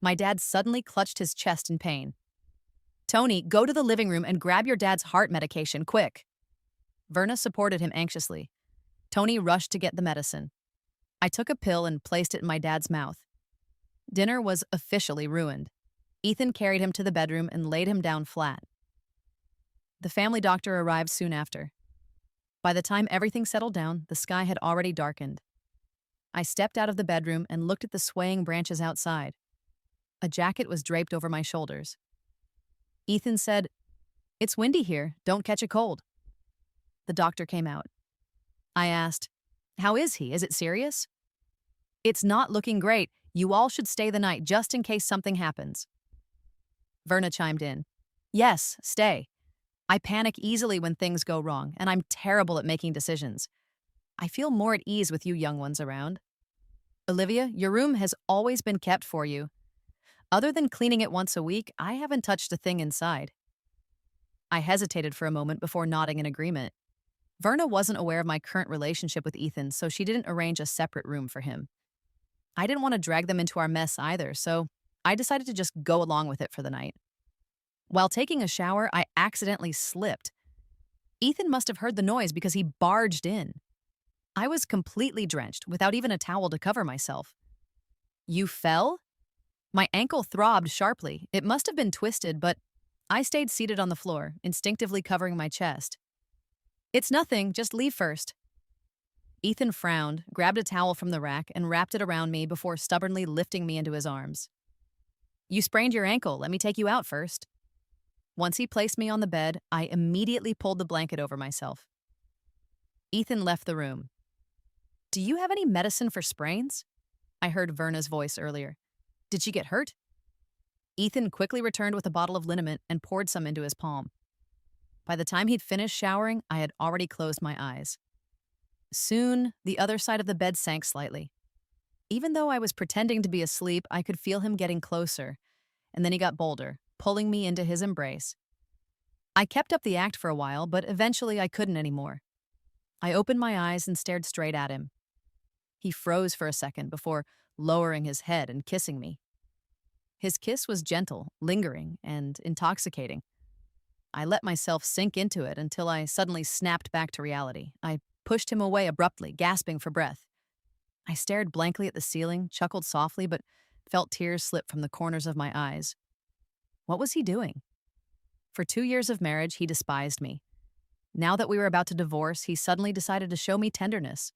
My dad suddenly clutched his chest in pain. "Tony, go to the living room and grab your dad's heart medication, quick." Verna supported him anxiously. Tony rushed to get the medicine. I took a pill and placed it in my dad's mouth. Dinner was officially ruined. Ethan carried him to the bedroom and laid him down flat. The family doctor arrived soon after. By the time everything settled down, the sky had already darkened. I stepped out of the bedroom and looked at the swaying branches outside. A jacket was draped over my shoulders. Ethan said, "It's windy here. Don't catch a cold." The doctor came out. I asked, "How is he? Is it serious?" "It's not looking great. You all should stay the night just in case something happens." Verna chimed in. "Yes, stay. I panic easily when things go wrong, and I'm terrible at making decisions. I feel more at ease with you young ones around. Olivia, your room has always been kept for you. Other than cleaning it once a week, I haven't touched a thing inside." I hesitated for a moment before nodding in agreement. Verna wasn't aware of my current relationship with Ethan, so she didn't arrange a separate room for him. I didn't want to drag them into our mess either, so I decided to just go along with it for the night. While taking a shower, I accidentally slipped. Ethan must have heard the noise because he barged in. I was completely drenched, without even a towel to cover myself. "You fell?" My ankle throbbed sharply. It must have been twisted, but I stayed seated on the floor, instinctively covering my chest. "It's nothing, just leave first." Ethan frowned, grabbed a towel from the rack, and wrapped it around me before stubbornly lifting me into his arms. "You sprained your ankle. Let me take you out first." Once he placed me on the bed, I immediately pulled the blanket over myself. Ethan left the room. Do you have any medicine for sprains? I heard Verna's voice earlier. Did she get hurt? Ethan quickly returned with a bottle of liniment and poured some into his palm. By the time he'd finished showering, I had already closed my eyes. Soon, the other side of the bed sank slightly. Even though I was pretending to be asleep, I could feel him getting closer, and then he got bolder, pulling me into his embrace. I kept up the act for a while, but eventually I couldn't anymore. I opened my eyes and stared straight at him. He froze for a second before lowering his head and kissing me. His kiss was gentle, lingering, and intoxicating. I let myself sink into it until I suddenly snapped back to reality. I pushed him away abruptly, gasping for breath. I stared blankly at the ceiling, chuckled softly, but felt tears slip from the corners of my eyes. What was he doing? For 2 years of marriage, he despised me. Now that we were about to divorce, he suddenly decided to show me tenderness.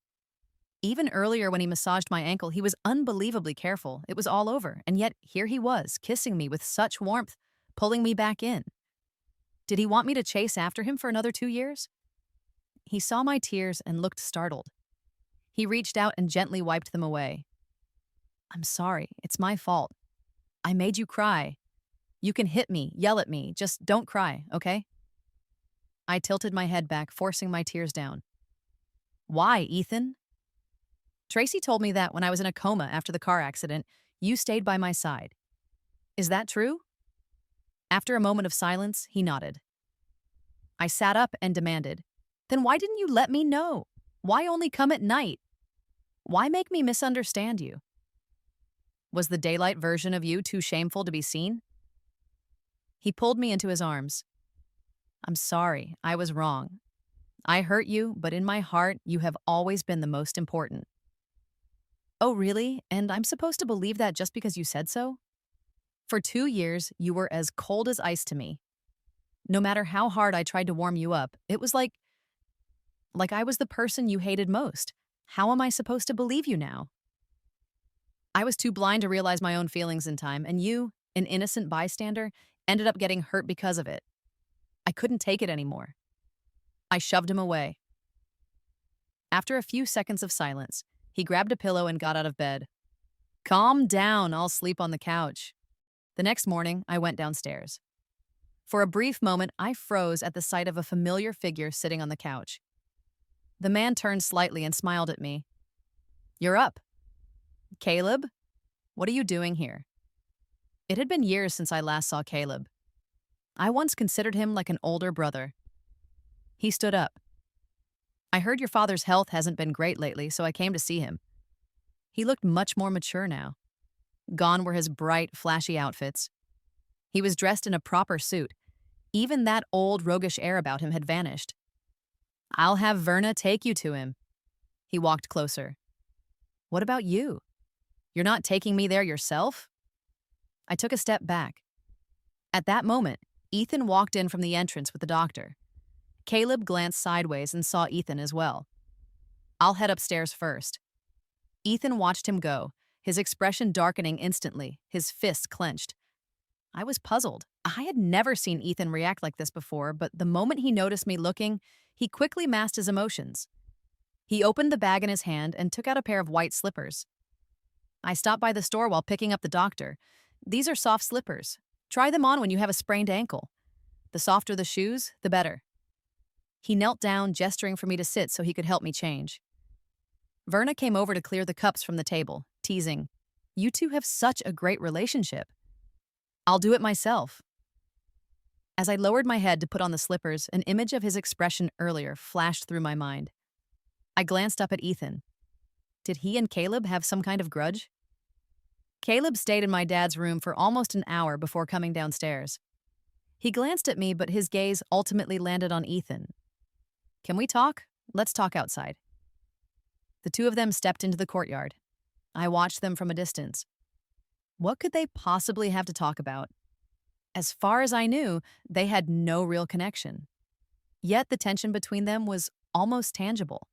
Even earlier when he massaged my ankle, he was unbelievably careful. It was all over, and yet here he was, kissing me with such warmth, pulling me back in. Did he want me to chase after him for another 2 years? He saw my tears and looked startled. He reached out and gently wiped them away. I'm sorry, it's my fault. I made you cry. You can hit me, yell at me, just don't cry, okay? I tilted my head back, forcing my tears down. Why, Ethan? Tracy told me that when I was in a coma after the car accident, you stayed by my side. Is that true? After a moment of silence, he nodded. I sat up and demanded, then why didn't you let me know? Why only come at night? Why make me misunderstand you? Was the daylight version of you too shameful to be seen? He pulled me into his arms. I'm sorry, I was wrong. I hurt you, but in my heart, you have always been the most important. Oh, really? And I'm supposed to believe that just because you said so? For 2 years, you were as cold as ice to me. No matter how hard I tried to warm you up, it was like I was the person you hated most. How am I supposed to believe you now? I was too blind to realize my own feelings in time, and you, an innocent bystander, ended up getting hurt because of it. I couldn't take it anymore. I shoved him away. After a few seconds of silence, he grabbed a pillow and got out of bed. Calm down, I'll sleep on the couch. The next morning, I went downstairs. For a brief moment, I froze at the sight of a familiar figure sitting on the couch. The man turned slightly and smiled at me. You're up. Caleb? What are you doing here? It had been years since I last saw Caleb. I once considered him like an older brother. He stood up. I heard your father's health hasn't been great lately, so I came to see him. He looked much more mature now. Gone were his bright, flashy outfits. He was dressed in a proper suit. Even that old, roguish air about him had vanished. I'll have Verna take you to him. He walked closer. What about you? You're not taking me there yourself? I took a step back. At that moment, Ethan walked in from the entrance with the doctor. Caleb glanced sideways and saw Ethan as well. I'll head upstairs first. Ethan watched him go, his expression darkening instantly, his fists clenched. I was puzzled. I had never seen Ethan react like this before, but the moment he noticed me looking, he quickly masked his emotions. He opened the bag in his hand and took out a pair of white slippers. I stopped by the store while picking up the doctor. These are soft slippers. Try them on when you have a sprained ankle. The softer the shoes, the better. He knelt down, gesturing for me to sit so he could help me change. Verna came over to clear the cups from the table, teasing, You two have such a great relationship. I'll do it myself. As I lowered my head to put on the slippers, an image of his expression earlier flashed through my mind. I glanced up at Ethan. Did he and Caleb have some kind of grudge? Caleb stayed in my dad's room for almost an hour before coming downstairs. He glanced at me, but his gaze ultimately landed on Ethan. Can we talk? Let's talk outside. The two of them stepped into the courtyard. I watched them from a distance. What could they possibly have to talk about? As far as I knew, they had no real connection. Yet the tension between them was almost tangible.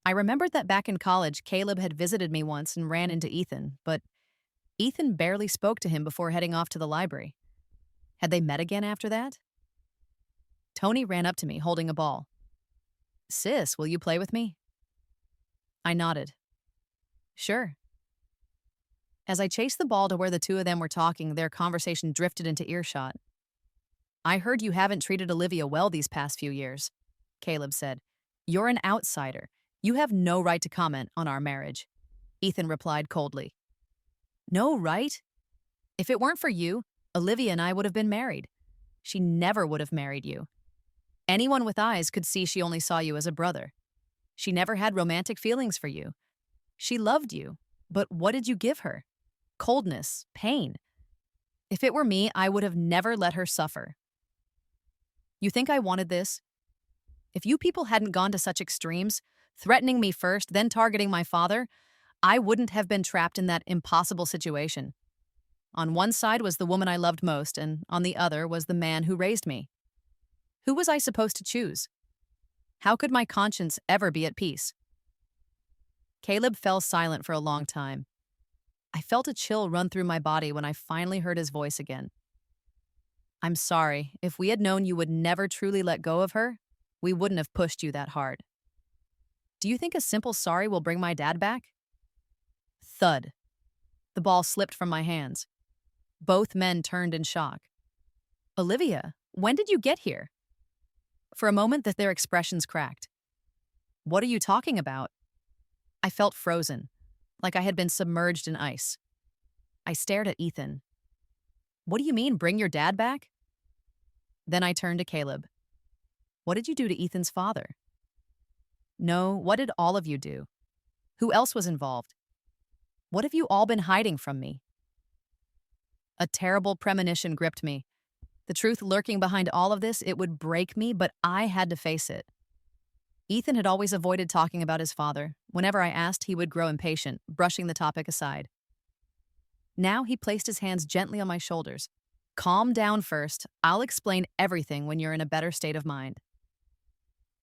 I remembered that back in college, Caleb had visited me once and ran into Ethan, but Ethan barely spoke to him before heading off to the library. Had they met again after that? Tony ran up to me, holding a ball. Sis, will you play with me? I nodded. Sure. As I chased the ball to where the two of them were talking, their conversation drifted into earshot. I heard you haven't treated Olivia well these past few years, Caleb said. You're an outsider. You have no right to comment on our marriage. Ethan replied coldly. No right? If it weren't for you, Olivia and I would have been married. She never would have married you. Anyone with eyes could see she only saw you as a brother. She never had romantic feelings for you. She loved you, but what did you give her? Coldness, pain. If it were me, I would have never let her suffer. You think I wanted this? If you people hadn't gone to such extremes, threatening me first, then targeting my father, I wouldn't have been trapped in that impossible situation. On one side was the woman I loved most, and on the other was the man who raised me. Who was I supposed to choose? How could my conscience ever be at peace? Caleb fell silent for a long time. I felt a chill run through my body when I finally heard his voice again. I'm sorry. If we had known you would never truly let go of her, we wouldn't have pushed you that hard. Do you think a simple sorry will bring my dad back? Thud. The ball slipped from my hands. Both men turned in shock. Olivia, when did you get here? For a moment, their expressions cracked. What are you talking about? I felt frozen, like I had been submerged in ice. I stared at Ethan. What do you mean, bring your dad back? Then I turned to Caleb. What did you do to Ethan's father? No, what did all of you do? Who else was involved? What have you all been hiding from me? A terrible premonition gripped me. The truth lurking behind all of this, it would break me, but I had to face it. Ethan had always avoided talking about his father. Whenever I asked, he would grow impatient, brushing the topic aside. Now he placed his hands gently on my shoulders. Calm down first. I'll explain everything when you're in a better state of mind.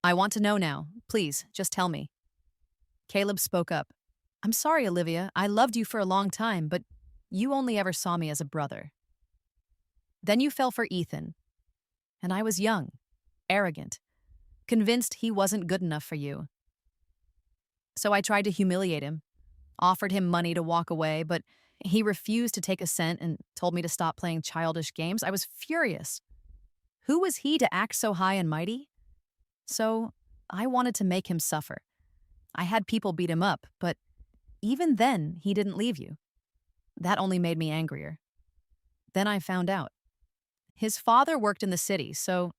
I want to know now. Please, just tell me. Caleb spoke up. I'm sorry, Olivia. I loved you for a long time, but you only ever saw me as a brother. Then you fell for Ethan. And I was young, arrogant, convinced he wasn't good enough for you. So I tried to humiliate him, offered him money to walk away, but he refused to take a cent and told me to stop playing childish games. I was furious. Who was he to act so high and mighty? So I wanted to make him suffer. I had people beat him up, but even then, he didn't leave you. That only made me angrier. Then I found out. His father worked in the city, so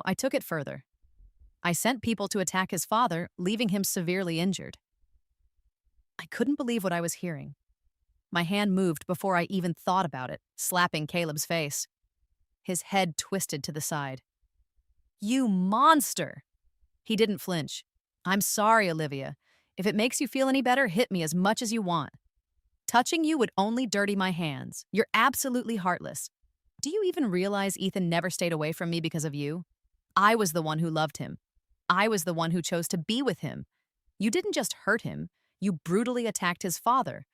I took it further. I sent people to attack his father, leaving him severely injured. I couldn't believe what I was hearing. My hand moved before I even thought about it, slapping Caleb's face. His head twisted to the side. You monster! He didn't flinch. I'm sorry, Olivia. If it makes you feel any better, hit me as much as you want. Touching you would only dirty my hands. You're absolutely heartless. Do you even realize Ethan never stayed away from me because of you? I was the one who loved him. I was the one who chose to be with him. You didn't just hurt him. You brutally attacked his father.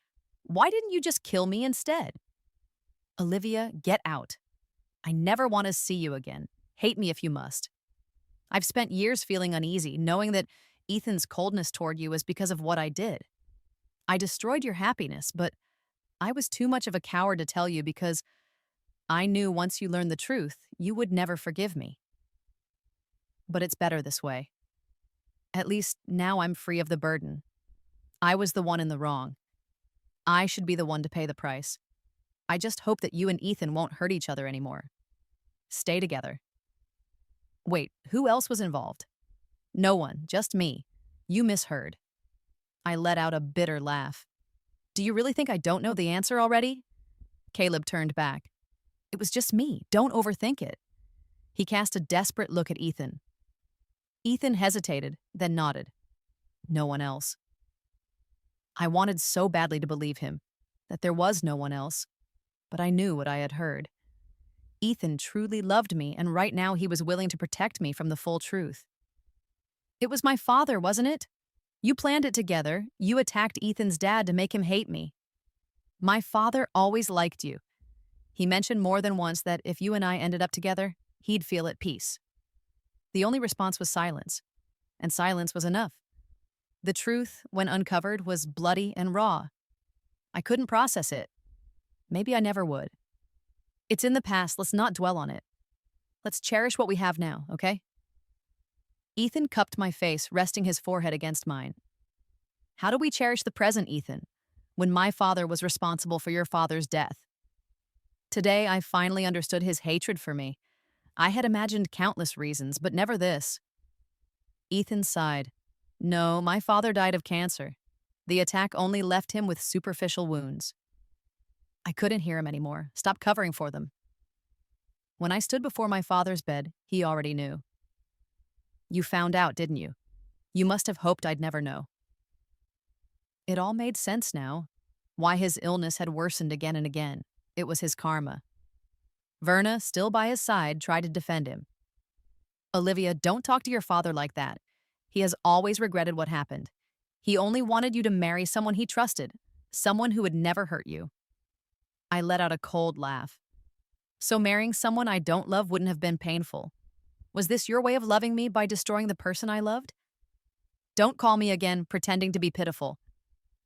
Why didn't you just kill me instead? Olivia, get out. I never want to see you again. Hate me if you must. I've spent years feeling uneasy, knowing that Ethan's coldness toward you was because of what I did. I destroyed your happiness, but I was too much of a coward to tell you because I knew once you learned the truth, you would never forgive me. But it's better this way. At least now I'm free of the burden. I was the one in the wrong. I should be the one to pay the price. I just hope that you and Ethan won't hurt each other anymore. Stay together. Wait, who else was involved? No one, just me. You misheard. I let out a bitter laugh. Do you really think I don't know the answer already? Caleb turned back. It was just me. Don't overthink it. He cast a desperate look at Ethan. Ethan hesitated, then nodded. No one else. I wanted so badly to believe him, that there was no one else, but I knew what I had heard. Ethan truly loved me, and right now he was willing to protect me from the full truth. It was my father, wasn't it? You planned it together. You attacked Ethan's dad to make him hate me. My father always liked you. He mentioned more than once that if you and I ended up together, he'd feel at peace. The only response was silence, and silence was enough. The truth, when uncovered, was bloody and raw. I couldn't process it. Maybe I never would. It's in the past, let's not dwell on it. Let's cherish what we have now, okay? Ethan cupped my face, resting his forehead against mine. How do we cherish the present, Ethan, when my father was responsible for your father's death? Today, I finally understood his hatred for me. I had imagined countless reasons, but never this. Ethan sighed. No, my father died of cancer. The attack only left him with superficial wounds. I couldn't hear him anymore. Stop covering for them. When I stood before my father's bed, he already knew. You found out, didn't you? You must have hoped I'd never know. It all made sense now. Why his illness had worsened again and again. It was his karma. Verna, still by his side, tried to defend him. Olivia, don't talk to your father like that. He has always regretted what happened. He only wanted you to marry someone he trusted, someone who would never hurt you. I let out a cold laugh. So marrying someone I don't love wouldn't have been painful. Was this your way of loving me by destroying the person I loved? Don't call me again, pretending to be pitiful.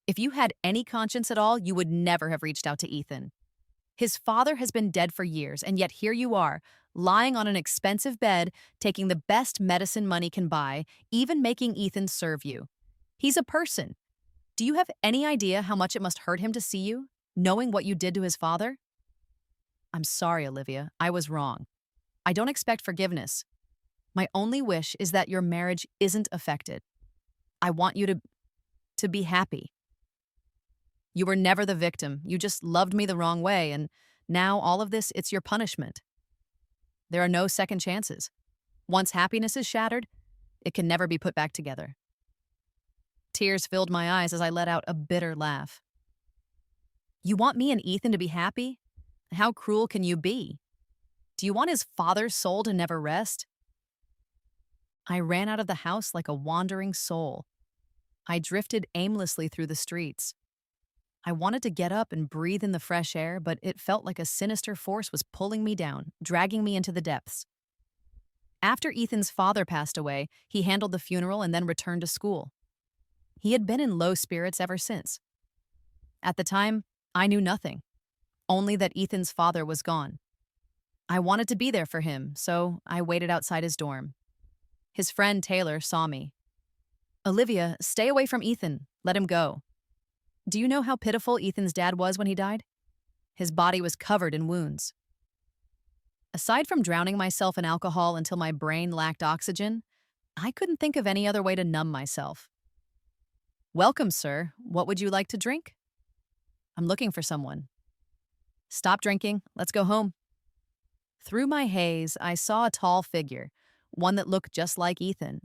If you had any conscience at all, you would never have reached out to Ethan. His father has been dead for years, and yet here you are, lying on an expensive bed, taking the best medicine money can buy, even making Ethan serve you. He's a person. Do you have any idea how much it must hurt him to see you, knowing what you did to his father? I'm sorry, Olivia. I was wrong. I don't expect forgiveness. My only wish is that your marriage isn't affected. I want you to be happy. You were never the victim. You just loved me the wrong way, and now all of this, it's your punishment. There are no second chances. Once happiness is shattered, it can never be put back together. Tears filled my eyes as I let out a bitter laugh. You want me and Ethan to be happy? How cruel can you be? Do you want his father's soul to never rest? I ran out of the house like a wandering soul. I drifted aimlessly through the streets. I wanted to get up and breathe in the fresh air, but it felt like a sinister force was pulling me down, dragging me into the depths. After Ethan's father passed away, he handled the funeral and then returned to school. He had been in low spirits ever since. At the time, I knew nothing, only that Ethan's father was gone. I wanted to be there for him, so I waited outside his dorm. His friend Taylor saw me. Olivia, stay away from Ethan. Let him go. Do you know how pitiful Ethan's dad was when he died? His body was covered in wounds. Aside from drowning myself in alcohol until my brain lacked oxygen, I couldn't think of any other way to numb myself. Welcome, sir. What would you like to drink? I'm looking for someone. Stop drinking. Let's go home. Through my haze, I saw a tall figure, one that looked just like Ethan.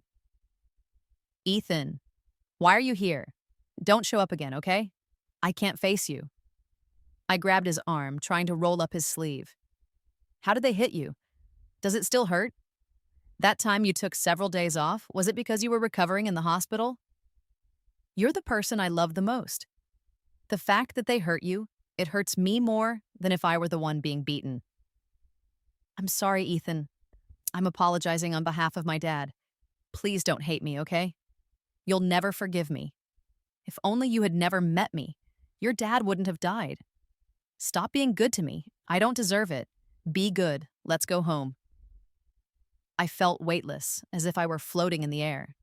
Ethan, why are you here? Don't show up again, okay? I can't face you. I grabbed his arm, trying to roll up his sleeve. How did they hit you? Does it still hurt? That time you took several days off, was it because you were recovering in the hospital? You're the person I love the most. The fact that they hurt you, it hurts me more than if I were the one being beaten. I'm sorry, Ethan. I'm apologizing on behalf of my dad. Please don't hate me, okay? You'll never forgive me. If only you had never met me, your dad wouldn't have died. Stop being good to me. I don't deserve it. Be good. Let's go home. I felt weightless, as if I were floating in the air.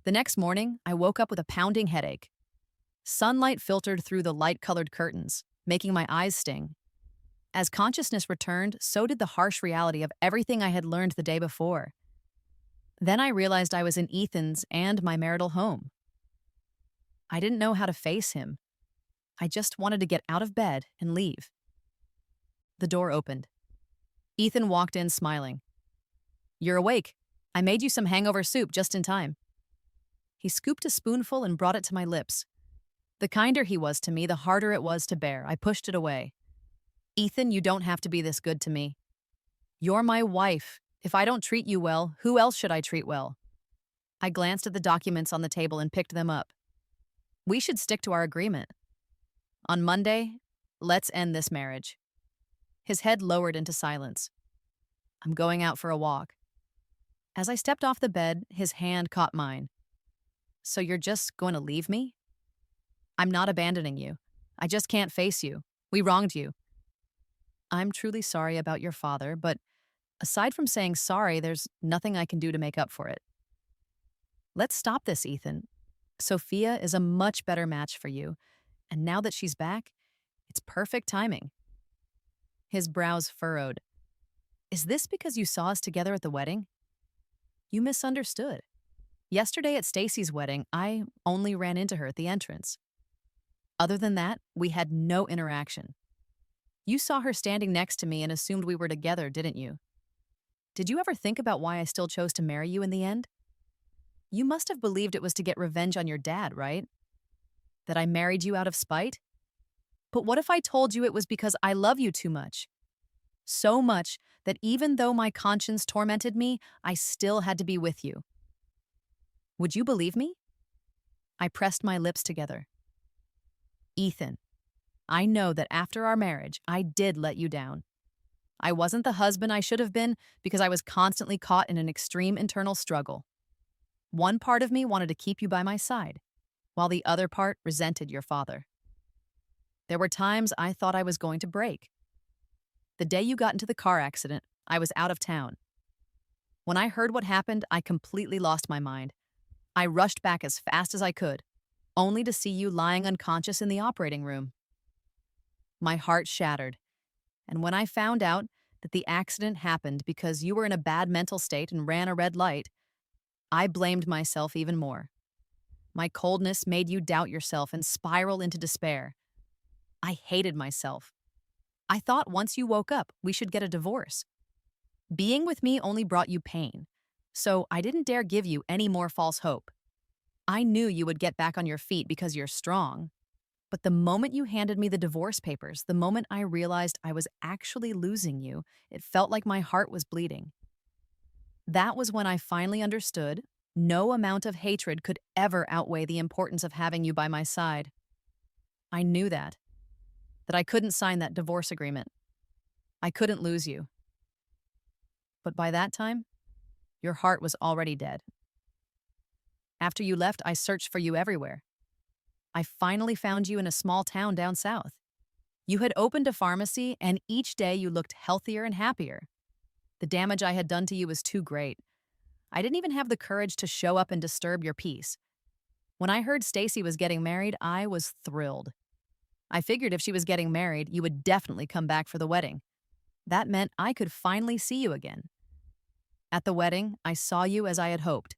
The next morning, I woke up with a pounding headache. Sunlight filtered through the light-colored curtains, making my eyes sting. As consciousness returned, so did the harsh reality of everything I had learned the day before. Then I realized I was in Ethan's and my marital home. I didn't know how to face him. I just wanted to get out of bed and leave. The door opened. Ethan walked in smiling. You're awake. I made you some hangover soup just in time. He scooped a spoonful and brought it to my lips. The kinder he was to me, the harder it was to bear. I pushed it away. Ethan, you don't have to be this good to me. You're my wife. If I don't treat you well, who else should I treat well? I glanced at the documents on the table and picked them up. We should stick to our agreement. On Monday, let's end this marriage. His head lowered into silence. I'm going out for a walk. As I stepped off the bed, his hand caught mine. So you're just going to leave me? I'm not abandoning you. I just can't face you. We wronged you. I'm truly sorry about your father, but aside from saying sorry, there's nothing I can do to make up for it. Let's stop this, Ethan. Sophia is a much better match for you, and now that she's back, it's perfect timing. His brows furrowed. Is this because you saw us together at the wedding? You misunderstood. Yesterday at Stacy's wedding, I only ran into her at the entrance. Other than that, we had no interaction. You saw her standing next to me and assumed we were together, didn't you? Did you ever think about why I still chose to marry you in the end? You must have believed it was to get revenge on your dad, right? That I married you out of spite? But what if I told you it was because I love you too much? So much that even though my conscience tormented me, I still had to be with you. Would you believe me? I pressed my lips together. Ethan, I know that after our marriage, I did let you down. I wasn't the husband I should have been because I was constantly caught in an extreme internal struggle. One part of me wanted to keep you by my side, while the other part resented your father. There were times I thought I was going to break. The day you got into the car accident, I was out of town. When I heard what happened, I completely lost my mind. I rushed back as fast as I could, only to see you lying unconscious in the operating room. My heart shattered, and when I found out that the accident happened because you were in a bad mental state and ran a red light, I blamed myself even more. My coldness made you doubt yourself and spiral into despair. I hated myself. I thought once you woke up, we should get a divorce. Being with me only brought you pain, so I didn't dare give you any more false hope. I knew you would get back on your feet because you're strong. But the moment you handed me the divorce papers, the moment I realized I was actually losing you, it felt like my heart was bleeding. That was when I finally understood no amount of hatred could ever outweigh the importance of having you by my side. I knew that I couldn't sign that divorce agreement. I couldn't lose you. But by that time, your heart was already dead. After you left, I searched for you everywhere. I finally found you in a small town down south. You had opened a pharmacy, and each day you looked healthier and happier. The damage I had done to you was too great. I didn't even have the courage to show up and disturb your peace. When I heard Stacy was getting married, I was thrilled. I figured if she was getting married, you would definitely come back for the wedding. That meant I could finally see you again. At the wedding, I saw you as I had hoped.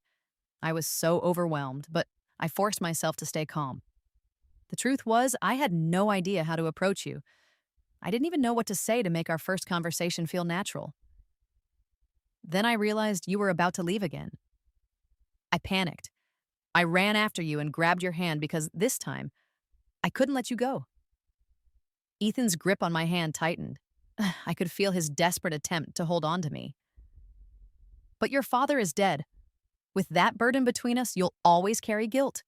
I was so overwhelmed, but I forced myself to stay calm. The truth was, I had no idea how to approach you. I didn't even know what to say to make our first conversation feel natural. Then I realized you were about to leave again. I panicked. I ran after you and grabbed your hand because this time, I couldn't let you go. Ethan's grip on my hand tightened. I could feel his desperate attempt to hold on to me. But your father is dead. With that burden between us, you'll always carry guilt.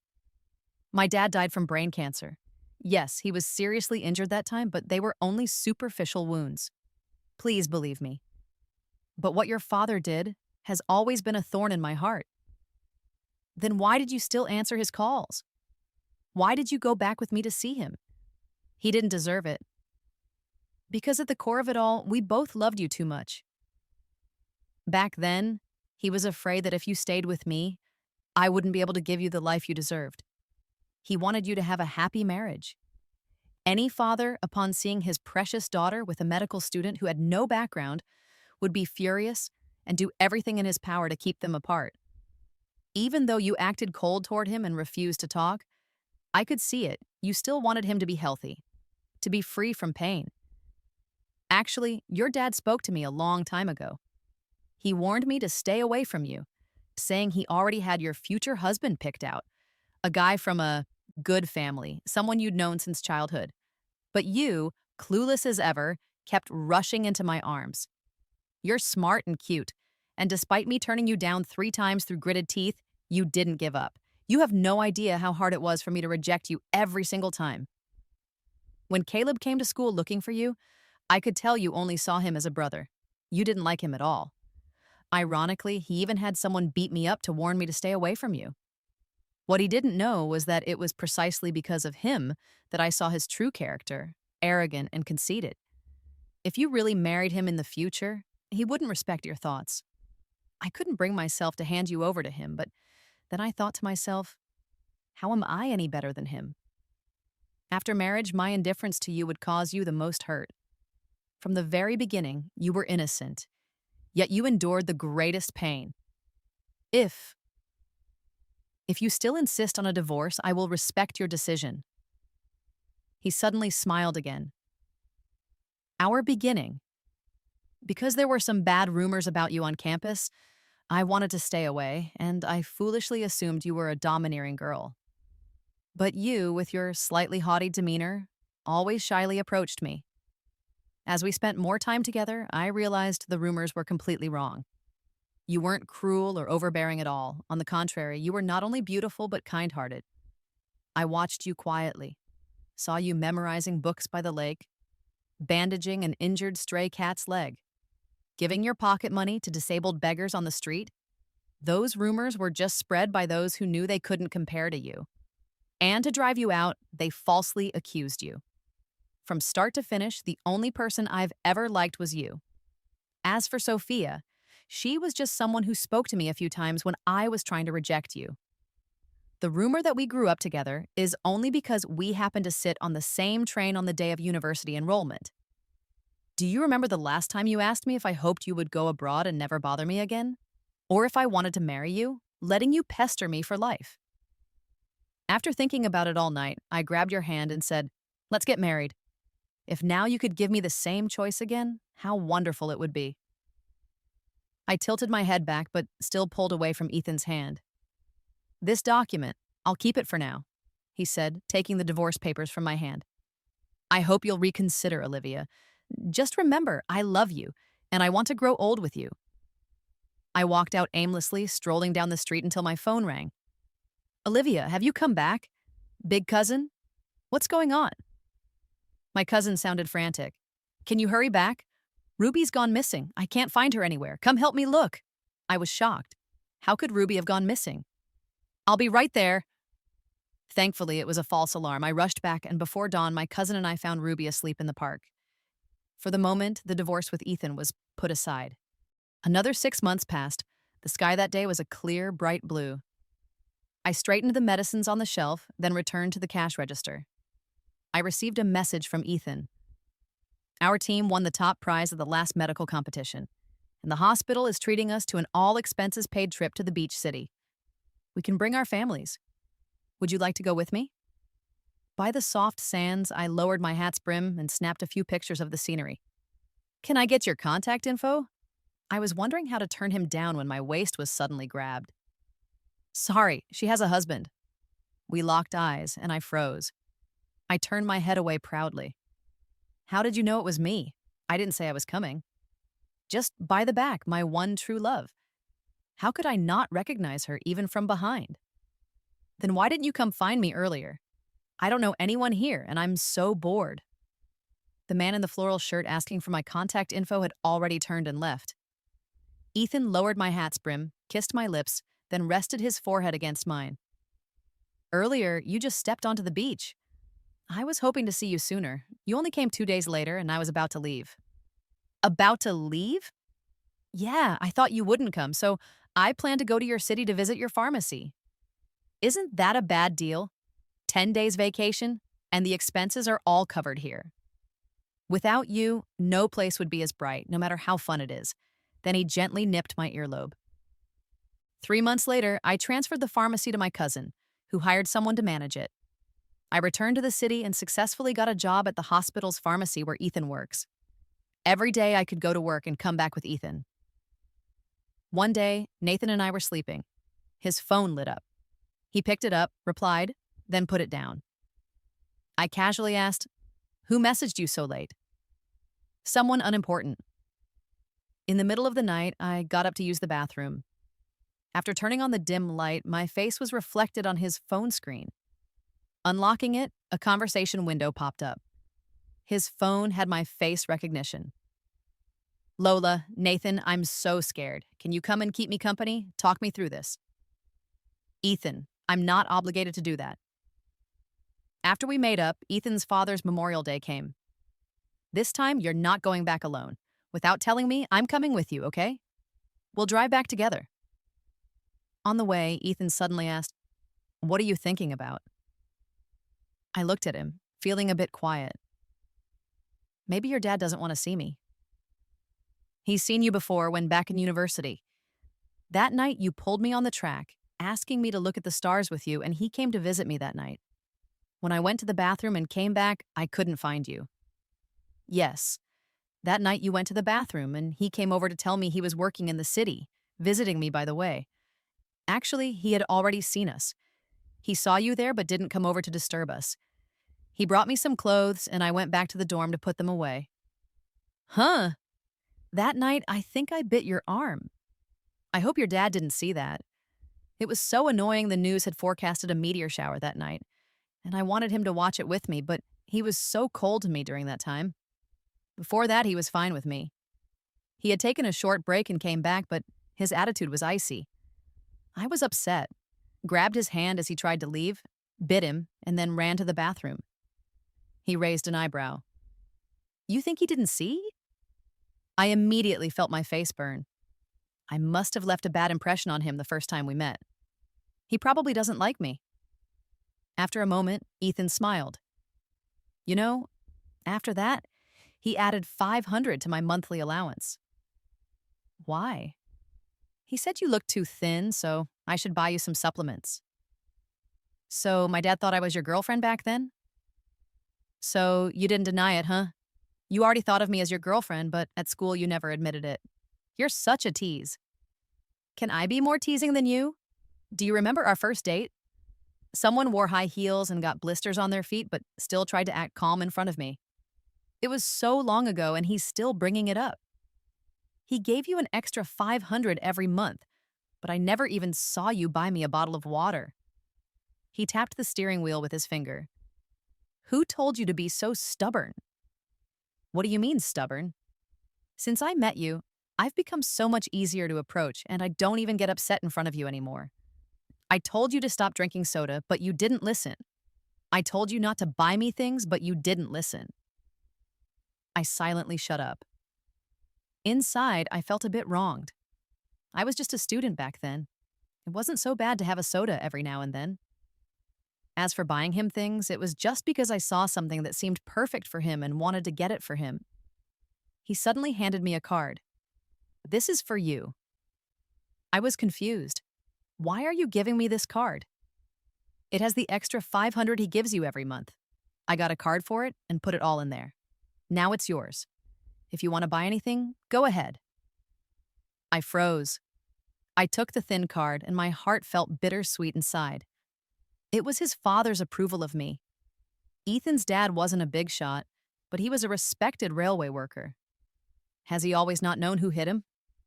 My dad died from brain cancer. Yes, he was seriously injured that time, but they were only superficial wounds. Please believe me. But what your father did has always been a thorn in my heart. Then why did you still answer his calls? Why did you go back with me to see him? He didn't deserve it. Because at the core of it all, we both loved you too much. Back then, he was afraid that if you stayed with me, I wouldn't be able to give you the life you deserved. He wanted you to have a happy marriage. Any father, upon seeing his precious daughter with a medical student who had no background, would be furious and do everything in his power to keep them apart. Even though you acted cold toward him and refused to talk, I could see it. You still wanted him to be healthy, to be free from pain. Actually, your dad spoke to me a long time ago. He warned me to stay away from you, saying he already had your future husband picked out, a guy from a good family, someone you'd known since childhood. But you, clueless as ever, kept rushing into my arms. You're smart and cute, and despite me turning you down 3 times through gritted teeth, you didn't give up. You have no idea how hard it was for me to reject you every single time. When Caleb came to school looking for you, I could tell you only saw him as a brother. You didn't like him at all. Ironically, he even had someone beat me up to warn me to stay away from you. What he didn't know was that it was precisely because of him that I saw his true character, arrogant and conceited. If you really married him in the future, he wouldn't respect your thoughts. I couldn't bring myself to hand you over to him, but then I thought to myself, how am I any better than him? After marriage, my indifference to you would cause you the most hurt. From the very beginning, you were innocent, yet you endured the greatest pain. If if you still insist on a divorce, I will respect your decision. He suddenly smiled again. Our beginning. Because there were some bad rumors about you on campus, I wanted to stay away, and I foolishly assumed you were a domineering girl. But you, with your slightly haughty demeanor, always shyly approached me. As we spent more time together, I realized the rumors were completely wrong. You weren't cruel or overbearing at all. On the contrary, you were not only beautiful but kind-hearted. I watched you quietly, saw you memorizing books by the lake, bandaging an injured stray cat's leg, giving your pocket money to disabled beggars on the street. Those rumors were just spread by those who knew they couldn't compare to you. And to drive you out, they falsely accused you. From start to finish, the only person I've ever liked was you. As for Sophia, she was just someone who spoke to me a few times when I was trying to reject you. The rumor that we grew up together is only because we happened to sit on the same train on the day of university enrollment. Do you remember the last time you asked me if I hoped you would go abroad and never bother me again? Or if I wanted to marry you, letting you pester me for life? After thinking about it all night, I grabbed your hand and said, "Let's get married. If now you could give me the same choice again, how wonderful it would be." I tilted my head back, but still pulled away from Ethan's hand. "This document, I'll keep it for now," he said, taking the divorce papers from my hand. "I hope you'll reconsider, Olivia. Just remember, I love you, and I want to grow old with you." I walked out aimlessly, strolling down the street until my phone rang. "Olivia, have you come back? Big cousin? What's going on?" My cousin sounded frantic. "Can you hurry back? Ruby's gone missing. I can't find her anywhere. Come help me look." I was shocked. How could Ruby have gone missing? "I'll be right there." Thankfully, it was a false alarm. I rushed back, and before dawn, my cousin and I found Ruby asleep in the park. For the moment, the divorce with Ethan was put aside. Another 6 months passed. The sky that day was a clear, bright blue. I straightened the medicines on the shelf, then returned to the cash register. I received a message from Ethan. Our team won the top prize of the last medical competition, and the hospital is treating us to an all-expenses-paid trip to the beach city. We can bring our families. Would you like to go with me? By the soft sands, I lowered my hat's brim and snapped a few pictures of the scenery. "Can I get your contact info?" I was wondering how to turn him down when my waist was suddenly grabbed. "Sorry, she has a husband." We locked eyes, and I froze. I turned my head away proudly. "How did you know it was me? I didn't say I was coming." "Just by the back, my one true love." How could I not recognize her even from behind? "Then why didn't you come find me earlier? I don't know anyone here, and I'm so bored." The man in the floral shirt asking for my contact info had already turned and left. Ethan lowered my hat's brim, kissed my lips, then rested his forehead against mine. "Earlier, you just stepped onto the beach. I was hoping to see you sooner. You only came 2 days later, and I was about to leave." "About to leave?" "Yeah, I thought you wouldn't come, so I plan to go to your city to visit your pharmacy." "Isn't that a bad deal? 10 days vacation, and the expenses are all covered here." "Without you, no place would be as bright, no matter how fun it is." Then he gently nipped my earlobe. 3 months later, I transferred the pharmacy to my cousin, who hired someone to manage it. I returned to the city and successfully got a job at the hospital's pharmacy where Ethan works. Every day I could go to work and come back with Ethan. One day, Nathan and I were sleeping. His phone lit up. He picked it up, replied, then put it down. I casually asked, "Who messaged you so late?" "Someone unimportant." In the middle of the night, I got up to use the bathroom. After turning on the dim light, my face was reflected on his phone screen. Unlocking it, a conversation window popped up. His phone had my face recognition. Lola, Nathan, I'm so scared. Can you come and keep me company? Talk me through this. Ethan, I'm not obligated to do that. After we made up, Ethan's father's Memorial Day came. This time, you're not going back alone. Without telling me, I'm coming with you, okay? We'll drive back together. On the way, Ethan suddenly asked, "What are you thinking about?" I looked at him, feeling a bit quiet. Maybe your dad doesn't want to see me. He's seen you before when back in university. That night, you pulled me on the track, asking me to look at the stars with you, and he came to visit me that night. When I went to the bathroom and came back, I couldn't find you. Yes, that night you went to the bathroom, and he came over to tell me he was working in the city, visiting me, by the way. Actually, he had already seen us. He saw you there but didn't come over to disturb us. He brought me some clothes, and I went back to the dorm to put them away. Huh? That night, I think I bit your arm. I hope your dad didn't see that. It was so annoying the news had forecasted a meteor shower that night, and I wanted him to watch it with me, but he was so cold to me during that time. Before that, he was fine with me. He had taken a short break and came back, but his attitude was icy. I was upset, grabbed his hand as he tried to leave, bit him, and then ran to the bathroom. He raised an eyebrow. You think he didn't see? I immediately felt my face burn. I must have left a bad impression on him the first time we met. He probably doesn't like me. After a moment, Ethan smiled. You know, after that, he added $500 to my monthly allowance. Why? He said you looked too thin, so I should buy you some supplements. So my dad thought I was your girlfriend back then? So you didn't deny it, huh? You already thought of me as your girlfriend, but at school you never admitted it. You're such a tease. Can I be more teasing than you? Do you remember our first date? Someone wore high heels and got blisters on their feet, but still tried to act calm in front of me. It was so long ago, and he's still bringing it up. He gave you an extra $500 every month, but I never even saw you buy me a bottle of water. He tapped the steering wheel with his finger. Who told you to be so stubborn? What do you mean, stubborn? Since I met you, I've become so much easier to approach, and I don't even get upset in front of you anymore. I told you to stop drinking soda, but you didn't listen. I told you not to buy me things, but you didn't listen. I silently shut up. Inside, I felt a bit wronged. I was just a student back then. It wasn't so bad to have a soda every now and then. As for buying him things, it was just because I saw something that seemed perfect for him and wanted to get it for him. He suddenly handed me a card. This is for you. I was confused. Why are you giving me this card? It has the extra $500 he gives you every month. I got a card for it and put it all in there. Now it's yours. If you want to buy anything, go ahead. I froze. I took the thin card and my heart felt bittersweet inside. It was his father's approval of me. Ethan's dad wasn't a big shot, but he was a respected railway worker. Has he always not known who hit him?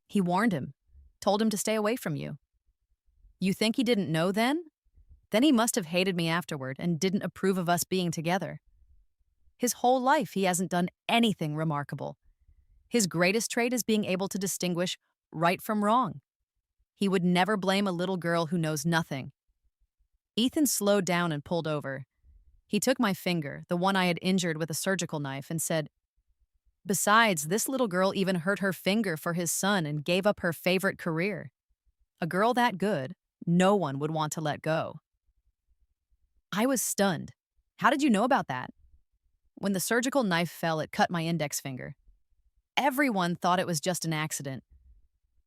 He warned him, told him to stay away from you. You think he didn't know then? Then he must have hated me afterward and didn't approve of us being together. His whole life he hasn't done anything remarkable. His greatest trait is being able to distinguish right from wrong. He would never blame a little girl who knows nothing. Ethan slowed down and pulled over. He took my finger, the one I had injured with a surgical knife, and said, "Besides, this little girl even hurt her finger for his son and gave up her favorite career. A girl that good, no one would want to let go." I was stunned. How did you know about that? When the surgical knife fell, it cut my index finger. Everyone thought it was just an accident.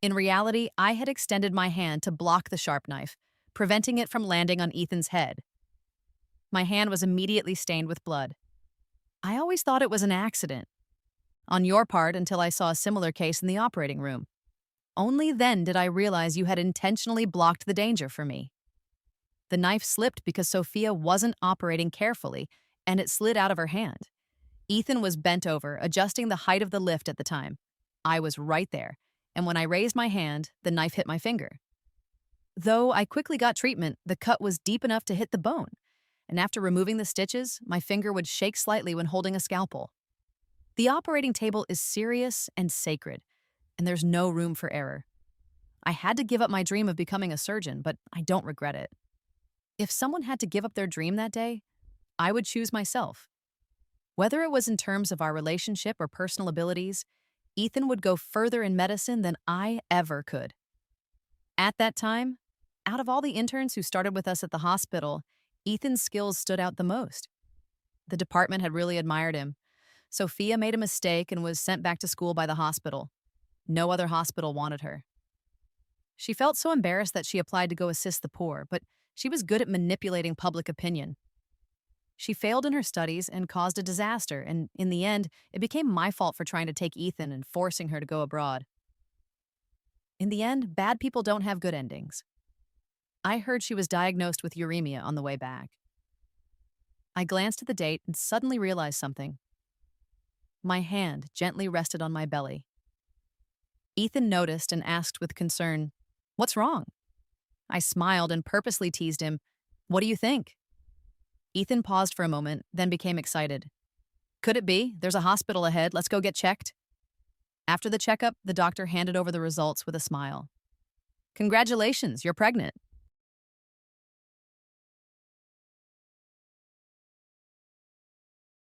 In reality, I had extended my hand to block the sharp knife, preventing it from landing on Ethan's head. My hand was immediately stained with blood. I always thought it was an accident. On your part, until I saw a similar case in the operating room. Only then did I realize you had intentionally blocked the danger for me. The knife slipped because Sophia wasn't operating carefully, and it slid out of her hand. Ethan was bent over, adjusting the height of the lift at the time. I was right there, and when I raised my hand, the knife hit my finger. Though I quickly got treatment, the cut was deep enough to hit the bone, and after removing the stitches, my finger would shake slightly when holding a scalpel. The operating table is serious and sacred, and there's no room for error. I had to give up my dream of becoming a surgeon, but I don't regret it. If someone had to give up their dream that day, I would choose myself. Whether it was in terms of our relationship or personal abilities, Ethan would go further in medicine than I ever could. At that time, out of all the interns who started with us at the hospital, Ethan's skills stood out the most. The department had really admired him. Sophia made a mistake and was sent back to school by the hospital. No other hospital wanted her. She felt so embarrassed that she applied to go assist the poor, but she was good at manipulating public opinion. She failed in her studies and caused a disaster, and in the end, it became my fault for trying to take Ethan and forcing her to go abroad. In the end, bad people don't have good endings. I heard she was diagnosed with uremia on the way back. I glanced at the date and suddenly realized something. My hand gently rested on my belly. Ethan noticed and asked with concern, "What's wrong?" I smiled and purposely teased him, "What do you think?" Ethan paused for a moment, then became excited. "Could it be? There's a hospital ahead. Let's go get checked." After the checkup, the doctor handed over the results with a smile. "Congratulations, you're pregnant."